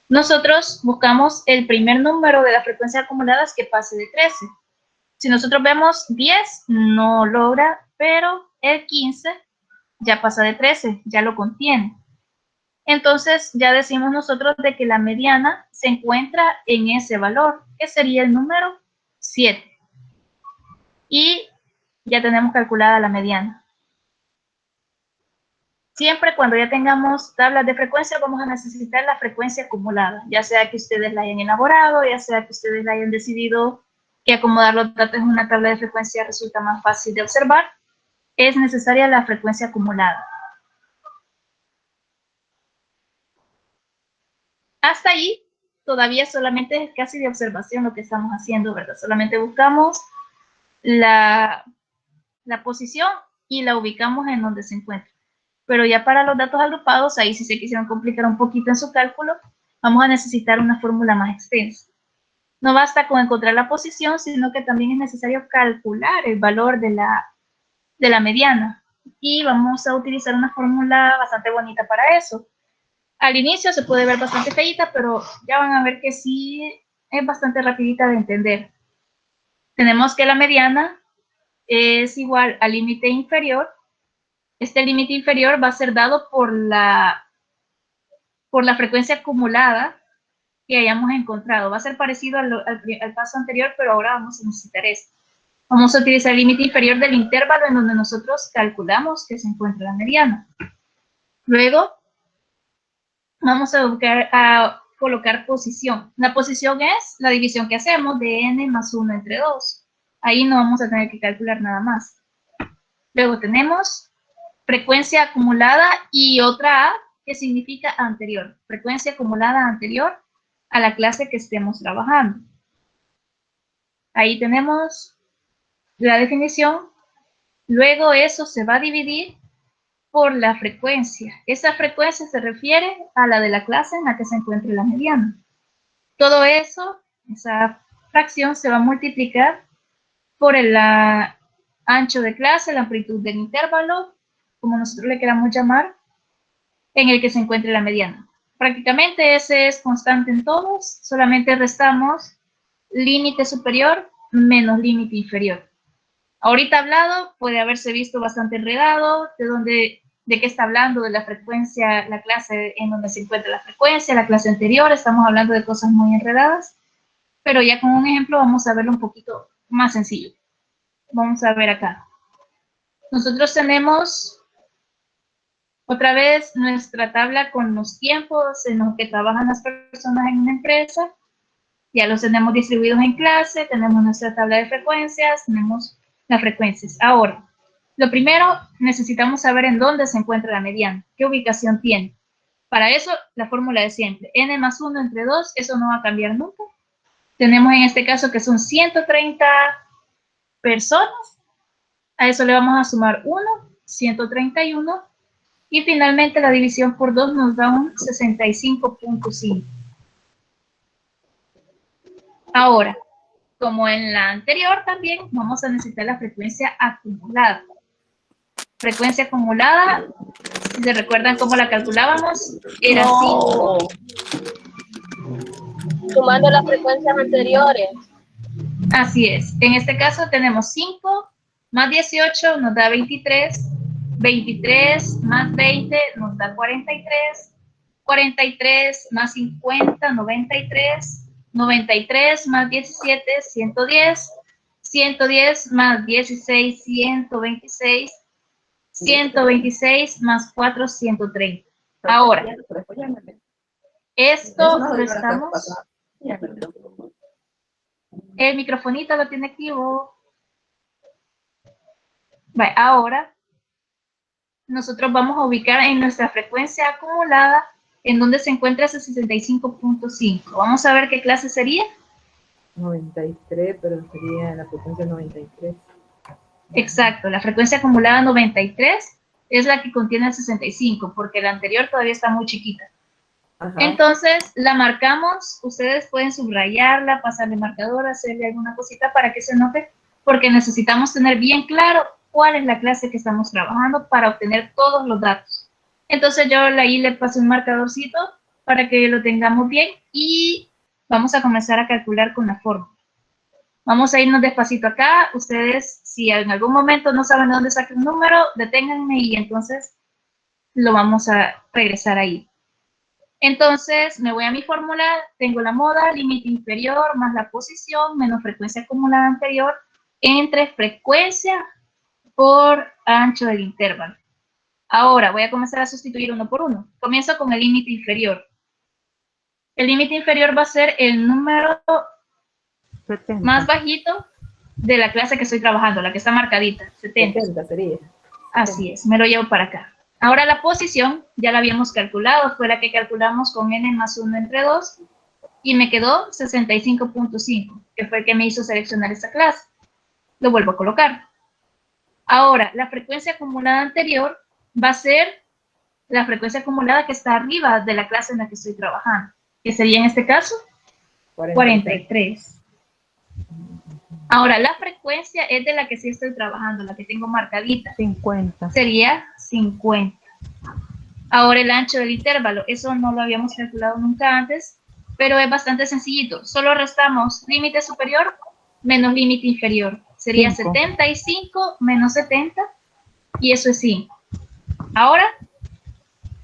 Nosotros buscamos el primer número de las frecuencias acumuladas que pase de 13. Si nosotros vemos 10, no logra, pero el 15 ya pasa de 13, ya lo contiene. Entonces ya decimos nosotros de que la mediana se encuentra en ese valor, que sería el número 7. Y ya tenemos calculada la mediana. Siempre cuando ya tengamos tablas de frecuencia vamos a necesitar la frecuencia acumulada, ya sea que ustedes la hayan elaborado, ya sea que ustedes la hayan decidido que acomodar los datos en una tabla de frecuencia resulta más fácil de observar, es necesaria la frecuencia acumulada. Hasta ahí todavía solamente es casi de observación lo que estamos haciendo, ¿verdad? Solamente buscamos la posición y la ubicamos en donde se encuentra. Pero ya para los datos agrupados, ahí si se quisieron complicar un poquito en su cálculo, vamos a necesitar una fórmula más extensa. No basta con encontrar la posición, sino que también es necesario calcular el valor de la mediana. Y vamos a utilizar una fórmula bastante bonita para eso. Al inicio se puede ver bastante feita, pero ya van a ver que sí es bastante rapidita de entender. Tenemos que la mediana es igual al límite inferior. Este límite inferior va a ser dado por la frecuencia acumulada que hayamos encontrado. Va a ser parecido al paso anterior, pero ahora vamos a necesitar esto. Vamos a utilizar el límite inferior del intervalo en donde nosotros calculamos que se encuentra la mediana. Luego, vamos a colocar posición. La posición es la división que hacemos de n más 1 entre 2. Ahí no vamos a tener que calcular nada más. Luego tenemos frecuencia acumulada y otra A que significa anterior. Frecuencia acumulada anterior a la clase que estemos trabajando. Ahí tenemos la definición. Luego eso se va a dividir por la frecuencia. Esa frecuencia se refiere a la de la clase en la que se encuentre la mediana. Todo eso, esa fracción se va a multiplicar por el ancho de clase, la amplitud del intervalo, como nosotros le queramos llamar, en el que se encuentre la mediana. Prácticamente ese es constante en todos, solamente restamos límite superior menos límite inferior. Ahorita hablado, puede haberse visto bastante enredado, de qué está hablando, de la frecuencia, la clase en donde se encuentra la frecuencia, la clase anterior, estamos hablando de cosas muy enredadas, pero ya con un ejemplo vamos a verlo un poquito más sencillo. Vamos a ver acá. Nosotros tenemos otra vez nuestra tabla con los tiempos en los que trabajan las personas en una empresa. Ya los tenemos distribuidos en clase, tenemos nuestra tabla de frecuencias, tenemos las frecuencias. Ahora, lo primero, necesitamos saber en dónde se encuentra la mediana, qué ubicación tiene. Para eso, la fórmula de siempre, n más 1 entre 2, eso no va a cambiar nunca. Tenemos en este caso que son 130 personas, a eso le vamos a sumar 1, 131, y finalmente la división por 2 nos da un 65.5. Ahora, como en la anterior también, vamos a necesitar la frecuencia acumulada. Frecuencia acumulada, si se recuerdan cómo la calculábamos, era 5. Sumando las frecuencias anteriores. Así es. En este caso tenemos 5 más 18 nos da 23. 23 más 20 nos da 43. 43 más 50, 93. 93 más 17, 110. 110 más 16, 126. 126 más 4, 130. Ahora, esto lo estamos... El microfonito lo tiene activo. Vale, ahora nosotros vamos a ubicar en nuestra frecuencia acumulada en donde se encuentra ese 65.5. Vamos a ver qué clase sería. 93, pero sería la frecuencia 93. Exacto, la frecuencia acumulada 93 es la que contiene el 65, porque la anterior todavía está muy chiquita. Ajá. Entonces, la marcamos, ustedes pueden subrayarla, pasarle marcador, hacerle alguna cosita para que se note, porque necesitamos tener bien claro cuál es la clase que estamos trabajando para obtener todos los datos. Entonces, yo ahí le paso un marcadorcito para que lo tengamos bien y vamos a comenzar a calcular con la fórmula. Vamos a irnos despacito acá. Ustedes, si en algún momento no saben de dónde sacar un número, deténganme y entonces lo vamos a regresar ahí. Entonces, me voy a mi fórmula, tengo la moda, límite inferior más la posición menos frecuencia acumulada anterior entre frecuencia por ancho del intervalo. Ahora, voy a comenzar a sustituir uno por uno. Comienzo con el límite inferior. El límite inferior va a ser el número 70. Más bajito de la clase que estoy trabajando, la que está marcadita, 70. 70 sería. Así es, me lo llevo para acá. Ahora la posición, ya la habíamos calculado, fue la que calculamos con n más 1 entre 2, y me quedó 65.5, que fue el que me hizo seleccionar esta clase. Lo vuelvo a colocar. Ahora, la frecuencia acumulada anterior va a ser la frecuencia acumulada que está arriba de la clase en la que estoy trabajando, que sería en este caso 43. Ahora, la frecuencia es de la que sí estoy trabajando, la que tengo marcadita. 50. Sería 50. Ahora, el ancho del intervalo, eso no lo habíamos calculado nunca antes, pero es bastante sencillito. Solo restamos límite superior menos límite inferior. Sería 5. 75 menos 70, y eso es 5. Ahora,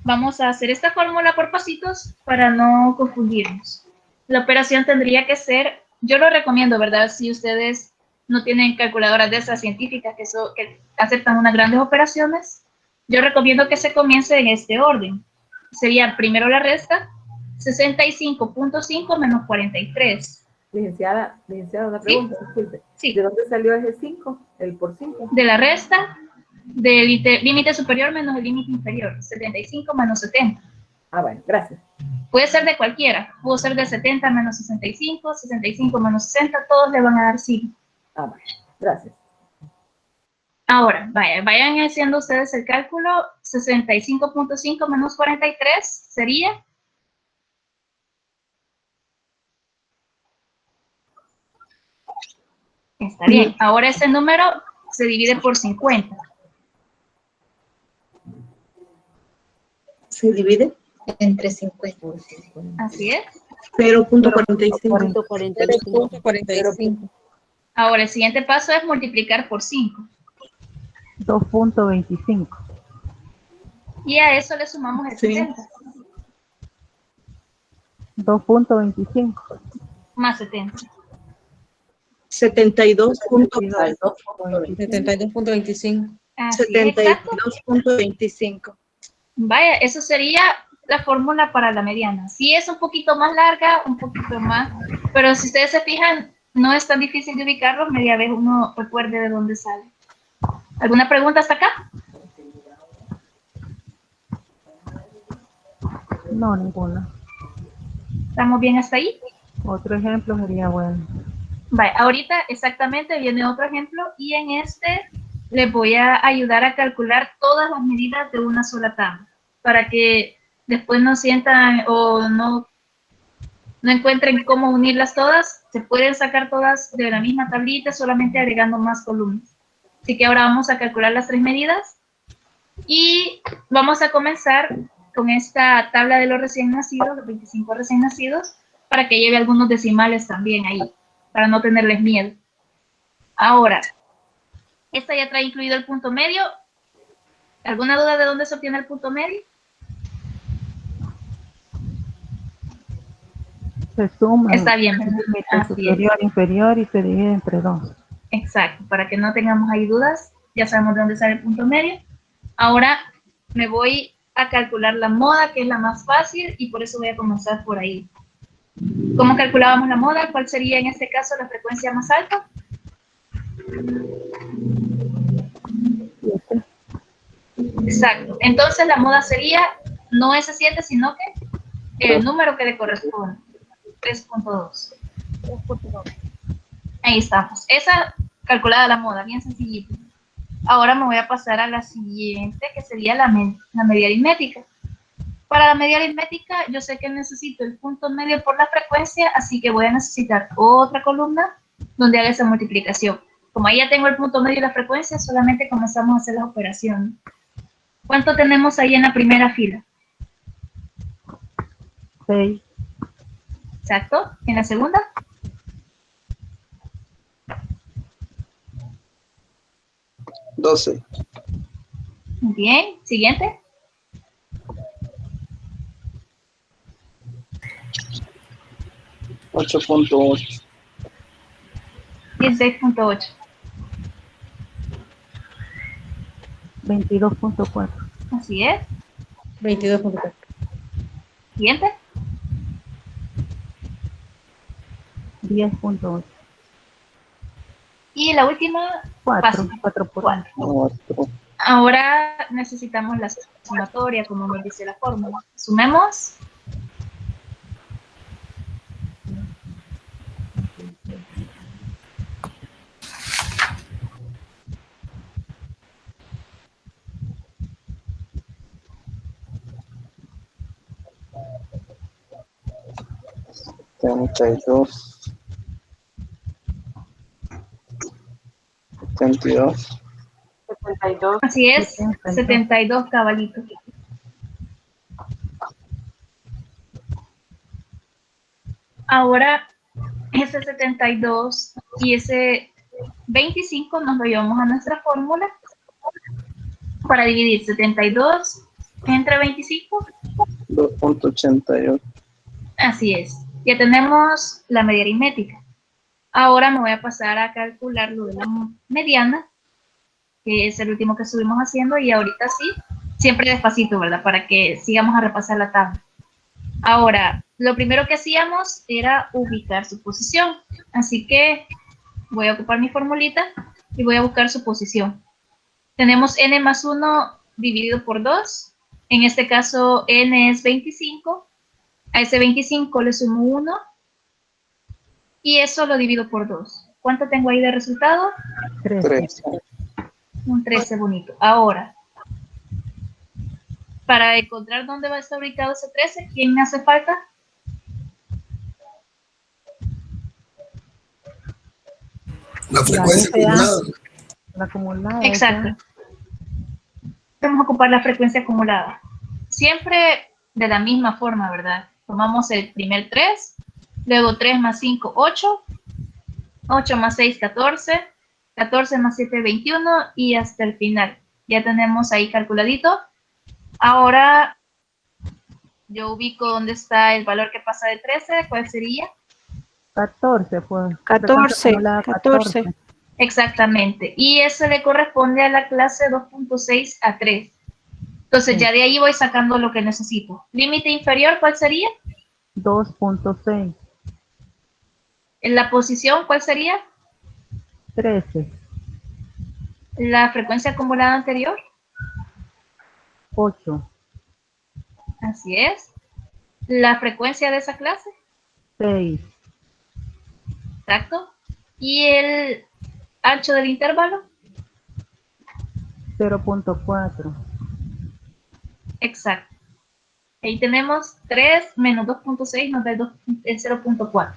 vamos a hacer esta fórmula por pasitos para no confundirnos. La operación tendría que ser... Yo lo recomiendo, ¿verdad? Si ustedes no tienen calculadoras de esas científicas que aceptan unas grandes operaciones, yo recomiendo que se comience en este orden. Sería primero la resta, 65.5 menos 43. Licenciada, una pregunta, ¿sí? Disculpe. Sí. ¿De dónde salió ese 5? ¿El por 5? De la resta del límite superior menos el límite inferior, 75 menos 70. Ah, bueno, gracias. Puede ser de cualquiera, puede ser de 70 menos 65, 65 menos 60, todos le van a dar 5. Ah, bueno, gracias. Ahora, vayan haciendo ustedes el cálculo, 65.5 menos 43 sería... Está bien, ahora ese número se divide por 50. ¿Se divide? Entre 50. Así es. 0.45. Ahora, el siguiente paso es multiplicar por 5. 2.25. Y a eso le sumamos el 70. 2.25. Más 70. 72.25. 72.25. Vaya, eso sería la fórmula para la mediana. Sí es un poquito más larga, un poquito más, pero si ustedes se fijan, no es tan difícil de ubicarlo, media vez uno recuerde de dónde sale. ¿Alguna pregunta hasta acá? No, ninguna. ¿Estamos bien hasta ahí? Otro ejemplo sería bueno. Vale, ahorita exactamente viene otro ejemplo y en este les voy a ayudar a calcular todas las medidas de una sola tabla para que después no sientan o no no encuentren cómo unirlas todas, se pueden sacar todas de la misma tablita, solamente agregando más columnas. Así que ahora vamos a calcular las 3 medidas y vamos a comenzar con esta tabla de los recién nacidos, los 25 recién nacidos, para que lleve algunos decimales también ahí, para no tenerles miedo. Ahora, esta ya trae incluido el punto medio. ¿Alguna duda de dónde se obtiene el punto medio? Se suma. Está bien. Superior, inferior y se divide entre 2. Exacto, para que no tengamos ahí dudas, ya sabemos de dónde sale el punto medio. Ahora me voy a calcular la moda, que es la más fácil, y por eso voy a comenzar por ahí. ¿Cómo calculábamos la moda? ¿Cuál sería en este caso la frecuencia más alta? 7. Exacto. Entonces la moda sería no ese 7, sino que el número que le corresponde. 3.2. Ahí estamos. Esa calculada la moda, bien sencillito. Ahora me voy a pasar a la siguiente, que sería la media aritmética. Para la media aritmética, yo sé que necesito el punto medio por la frecuencia, así que voy a necesitar otra columna donde haga esa multiplicación. Como ahí ya tengo el punto medio y la frecuencia, solamente comenzamos a hacer las operaciones. ¿Cuánto tenemos ahí en la primera fila? 6. Exacto. ¿En la segunda? 12. Muy bien. Siguiente. 8.8. 16.8. 22.4. Así es. 22.4. Siguiente. 10.8. Y la última, 4. 4 por 4. Ahora necesitamos la sumatoria, como nos dice la fórmula. Sumemos. Setenta y dos. 72. 72. Así es, 72 cabalitos. Ahora, ese 72 y ese 25 nos lo llevamos a nuestra fórmula para dividir 72 entre 25. 2.88. Así es. Ya tenemos la media aritmética. Ahora me voy a pasar a calcular lo de la mediana, que es el último que estuvimos haciendo, y ahorita sí, siempre despacito, ¿verdad? Para que sigamos a repasar la tabla. Ahora, lo primero que hacíamos era ubicar su posición. Así que voy a ocupar mi formulita y voy a buscar su posición. Tenemos n más 1 dividido por 2. En este caso, n es 25. A ese 25 le sumo 1. Y eso lo divido por 2. ¿Cuánto tengo ahí de resultado? 13. Un 13 bonito. Ahora, para encontrar dónde va a estar ubicado ese 13, ¿quién me hace falta? La frecuencia acumulada. La acumulada. Exacto. Vamos a ocupar la frecuencia acumulada. Siempre de la misma forma, ¿verdad? Tomamos el primer 3, luego 3 más 5, 8, 8 más 6, 14, 14 más 7, 21 y hasta el final. Ya tenemos ahí calculadito. Ahora yo ubico dónde está el valor que pasa de 13. ¿Cuál sería? 14, pues. 14. Exactamente. Y eso le corresponde a la clase 2.6 a 3. Entonces ya de ahí voy sacando lo que necesito. Límite inferior, ¿cuál sería? 2.6. En la posición, ¿cuál sería? 13. La frecuencia acumulada anterior. 8. Así es. La frecuencia de esa clase. 6. Exacto. Y el ancho del intervalo. 0.4. Exacto. Ahí tenemos 3 menos 2.6 nos da el 0.4.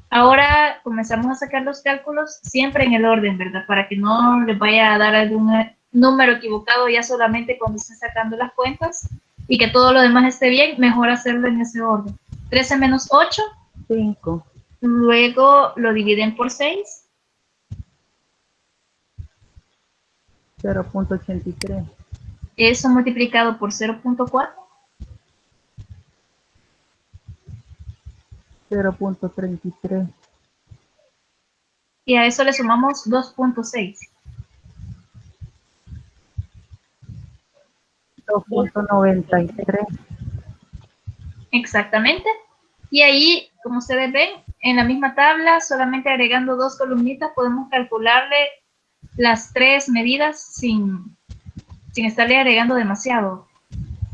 Ahora comenzamos a sacar los cálculos siempre en el orden, ¿verdad? Para que no les vaya a dar algún número equivocado ya solamente cuando estén sacando las cuentas y que todo lo demás esté bien, mejor hacerlo en ese orden. 13 menos 8. 5. Luego lo dividen por 6. 0.83. Eso multiplicado por 0.4. 0.33. Y a eso le sumamos 2.6. 2.93. Exactamente. Y ahí, como ustedes ven, en la misma tabla, solamente agregando 2 columnitas, podemos calcularle las 3 medidas sin estarle agregando demasiado.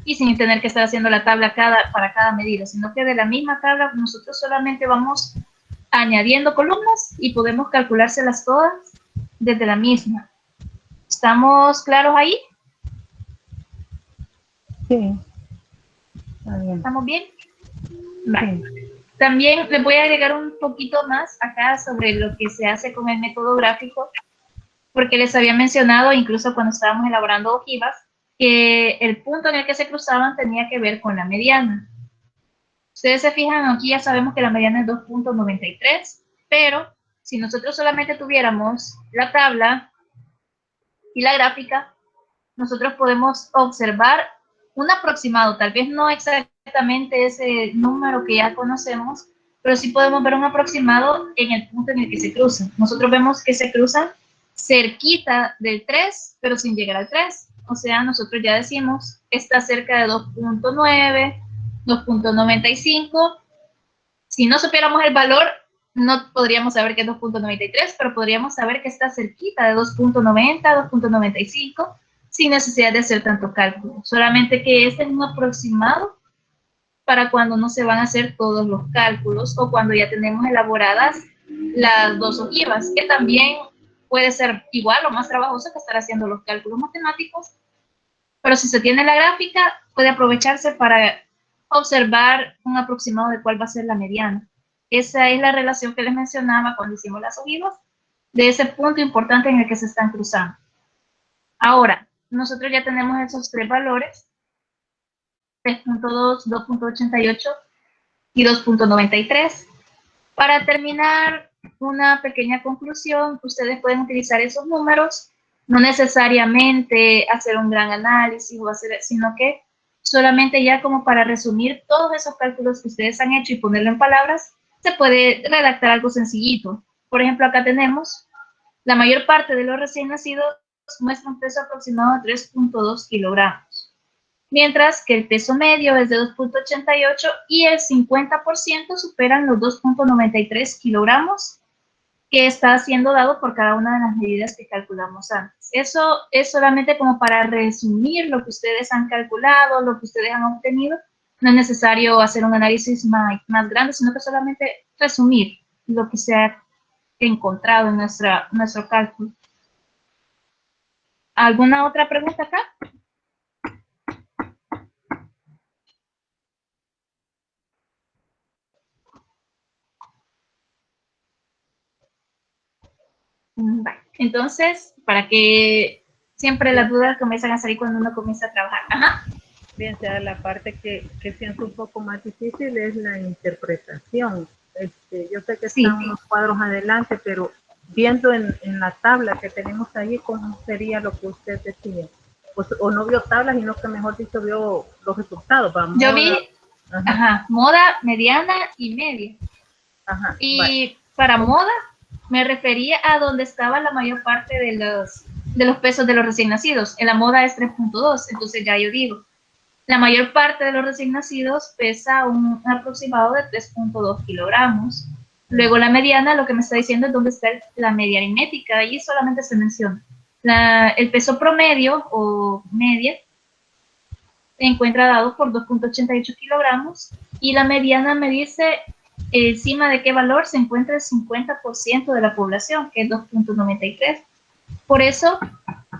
Y sin tener que estar haciendo la tabla para cada medida, sino que de la misma tabla nosotros solamente vamos añadiendo columnas y podemos calculárselas todas desde la misma. ¿Estamos claros ahí? Sí. Está bien. ¿Estamos bien? Vale. También les voy a agregar un poquito más acá sobre lo que se hace con el método gráfico, porque les había mencionado, incluso cuando estábamos elaborando ojivas, que el punto en el que se cruzaban tenía que ver con la mediana. Ustedes se fijan, aquí ya sabemos que la mediana es 2.93, pero si nosotros solamente tuviéramos la tabla y la gráfica, nosotros podemos observar un aproximado, tal vez no exactamente ese número que ya conocemos, pero sí podemos ver un aproximado en el punto en el que se cruzan. Nosotros vemos que se cruzan cerquita del 3, pero sin llegar al 3. O sea, nosotros ya decimos, está cerca de 2.9, 2.95. Si no supiéramos el valor, no podríamos saber que es 2.93, pero podríamos saber que está cerquita de 2.90, 2.95, sin necesidad de hacer tanto cálculo. Solamente que este es un aproximado para cuando no se van a hacer todos los cálculos o cuando ya tenemos elaboradas las dos ojivas, que también puede ser igual o más trabajoso que estar haciendo los cálculos matemáticos, pero si se tiene la gráfica, puede aprovecharse para observar un aproximado de cuál va a ser la mediana. Esa es la relación que les mencionaba cuando hicimos las ojivas, de ese punto importante en el que se están cruzando. Ahora, nosotros ya tenemos esos tres valores, 3.2, 2.88 y 2.93. Para terminar, una pequeña conclusión, ustedes pueden utilizar esos números, no necesariamente hacer un gran análisis, sino que solamente ya como para resumir todos esos cálculos que ustedes han hecho y ponerlo en palabras, se puede redactar algo sencillito. Por ejemplo, acá tenemos, la mayor parte de los recién nacidos muestra un peso aproximado de 3.2 kilogramos, mientras que el peso medio es de 2.88 y el 50% superan los 2.93 kilogramos que está siendo dado por cada una de las medidas que calculamos antes. Eso es solamente como para resumir lo que ustedes han calculado, lo que ustedes han obtenido. No es necesario hacer un análisis más grande, sino que solamente resumir lo que se ha encontrado en nuestro cálculo. ¿Alguna otra pregunta acá? Vale. Entonces, para que siempre las dudas comienzan a salir cuando uno comienza a trabajar. Ajá. Bien, sea la parte que siento un poco más difícil es la interpretación. Yo sé que están unos cuadros adelante, pero viendo en la tabla que tenemos ahí, ¿cómo sería lo que usted decía? Pues, o no vio tablas, sino que mejor dicho vio los resultados. Yo vi moda, mediana y media. Ajá, y para moda me refería a donde estaba la mayor parte de los pesos de los recién nacidos. En la moda es 3.2, entonces ya yo digo, la mayor parte de los recién nacidos pesa un aproximado de 3.2 kilogramos. Luego la mediana, lo que me está diciendo es dónde está la media aritmética, allí solamente se menciona. El peso promedio o media se encuentra dado por 2.88 kilogramos y la mediana me dice encima de qué valor se encuentra el 50% de la población, que es 2.93. Por eso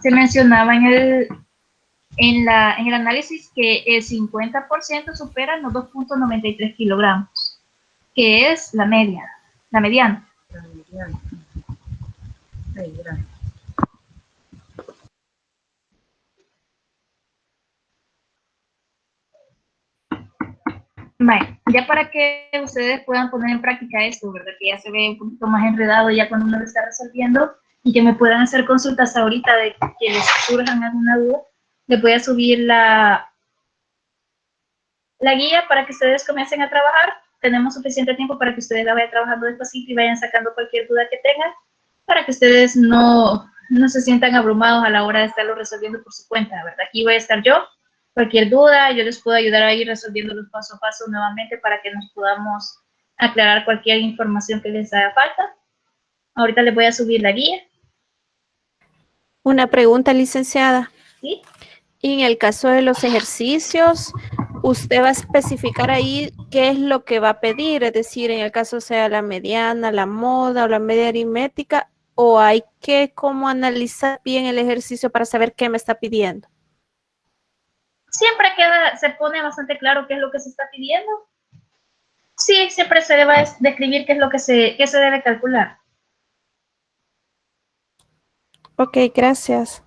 se mencionaba en en el análisis que el 50% superan los 2.93 kilogramos, que es la mediana. Vale, ya para que ustedes puedan poner en práctica esto, ¿verdad? Que ya se ve un poquito más enredado ya cuando uno lo está resolviendo, y que me puedan hacer consultas ahorita de que les surjan alguna duda, les voy a subir la guía para que ustedes comiencen a trabajar. Tenemos suficiente tiempo para que ustedes la vayan trabajando despacito y vayan sacando cualquier duda que tengan, para que ustedes no se sientan abrumados a la hora de estarlo resolviendo por su cuenta, ¿verdad? Aquí voy a estar yo. Cualquier duda, yo les puedo ayudar a ir resolviéndolos paso a paso nuevamente para que nos podamos aclarar cualquier información que les haga falta. Ahorita les voy a subir la guía. Una pregunta, licenciada. ¿Sí? Y en el caso de los ejercicios, usted va a especificar ahí qué es lo que va a pedir, es decir, en el caso sea la mediana, la moda o la media aritmética, o hay que como analizar bien el ejercicio para saber qué me está pidiendo. Siempre se pone bastante claro qué es lo que se está pidiendo. Sí, siempre se debe describir qué es lo que se debe calcular. Ok, gracias.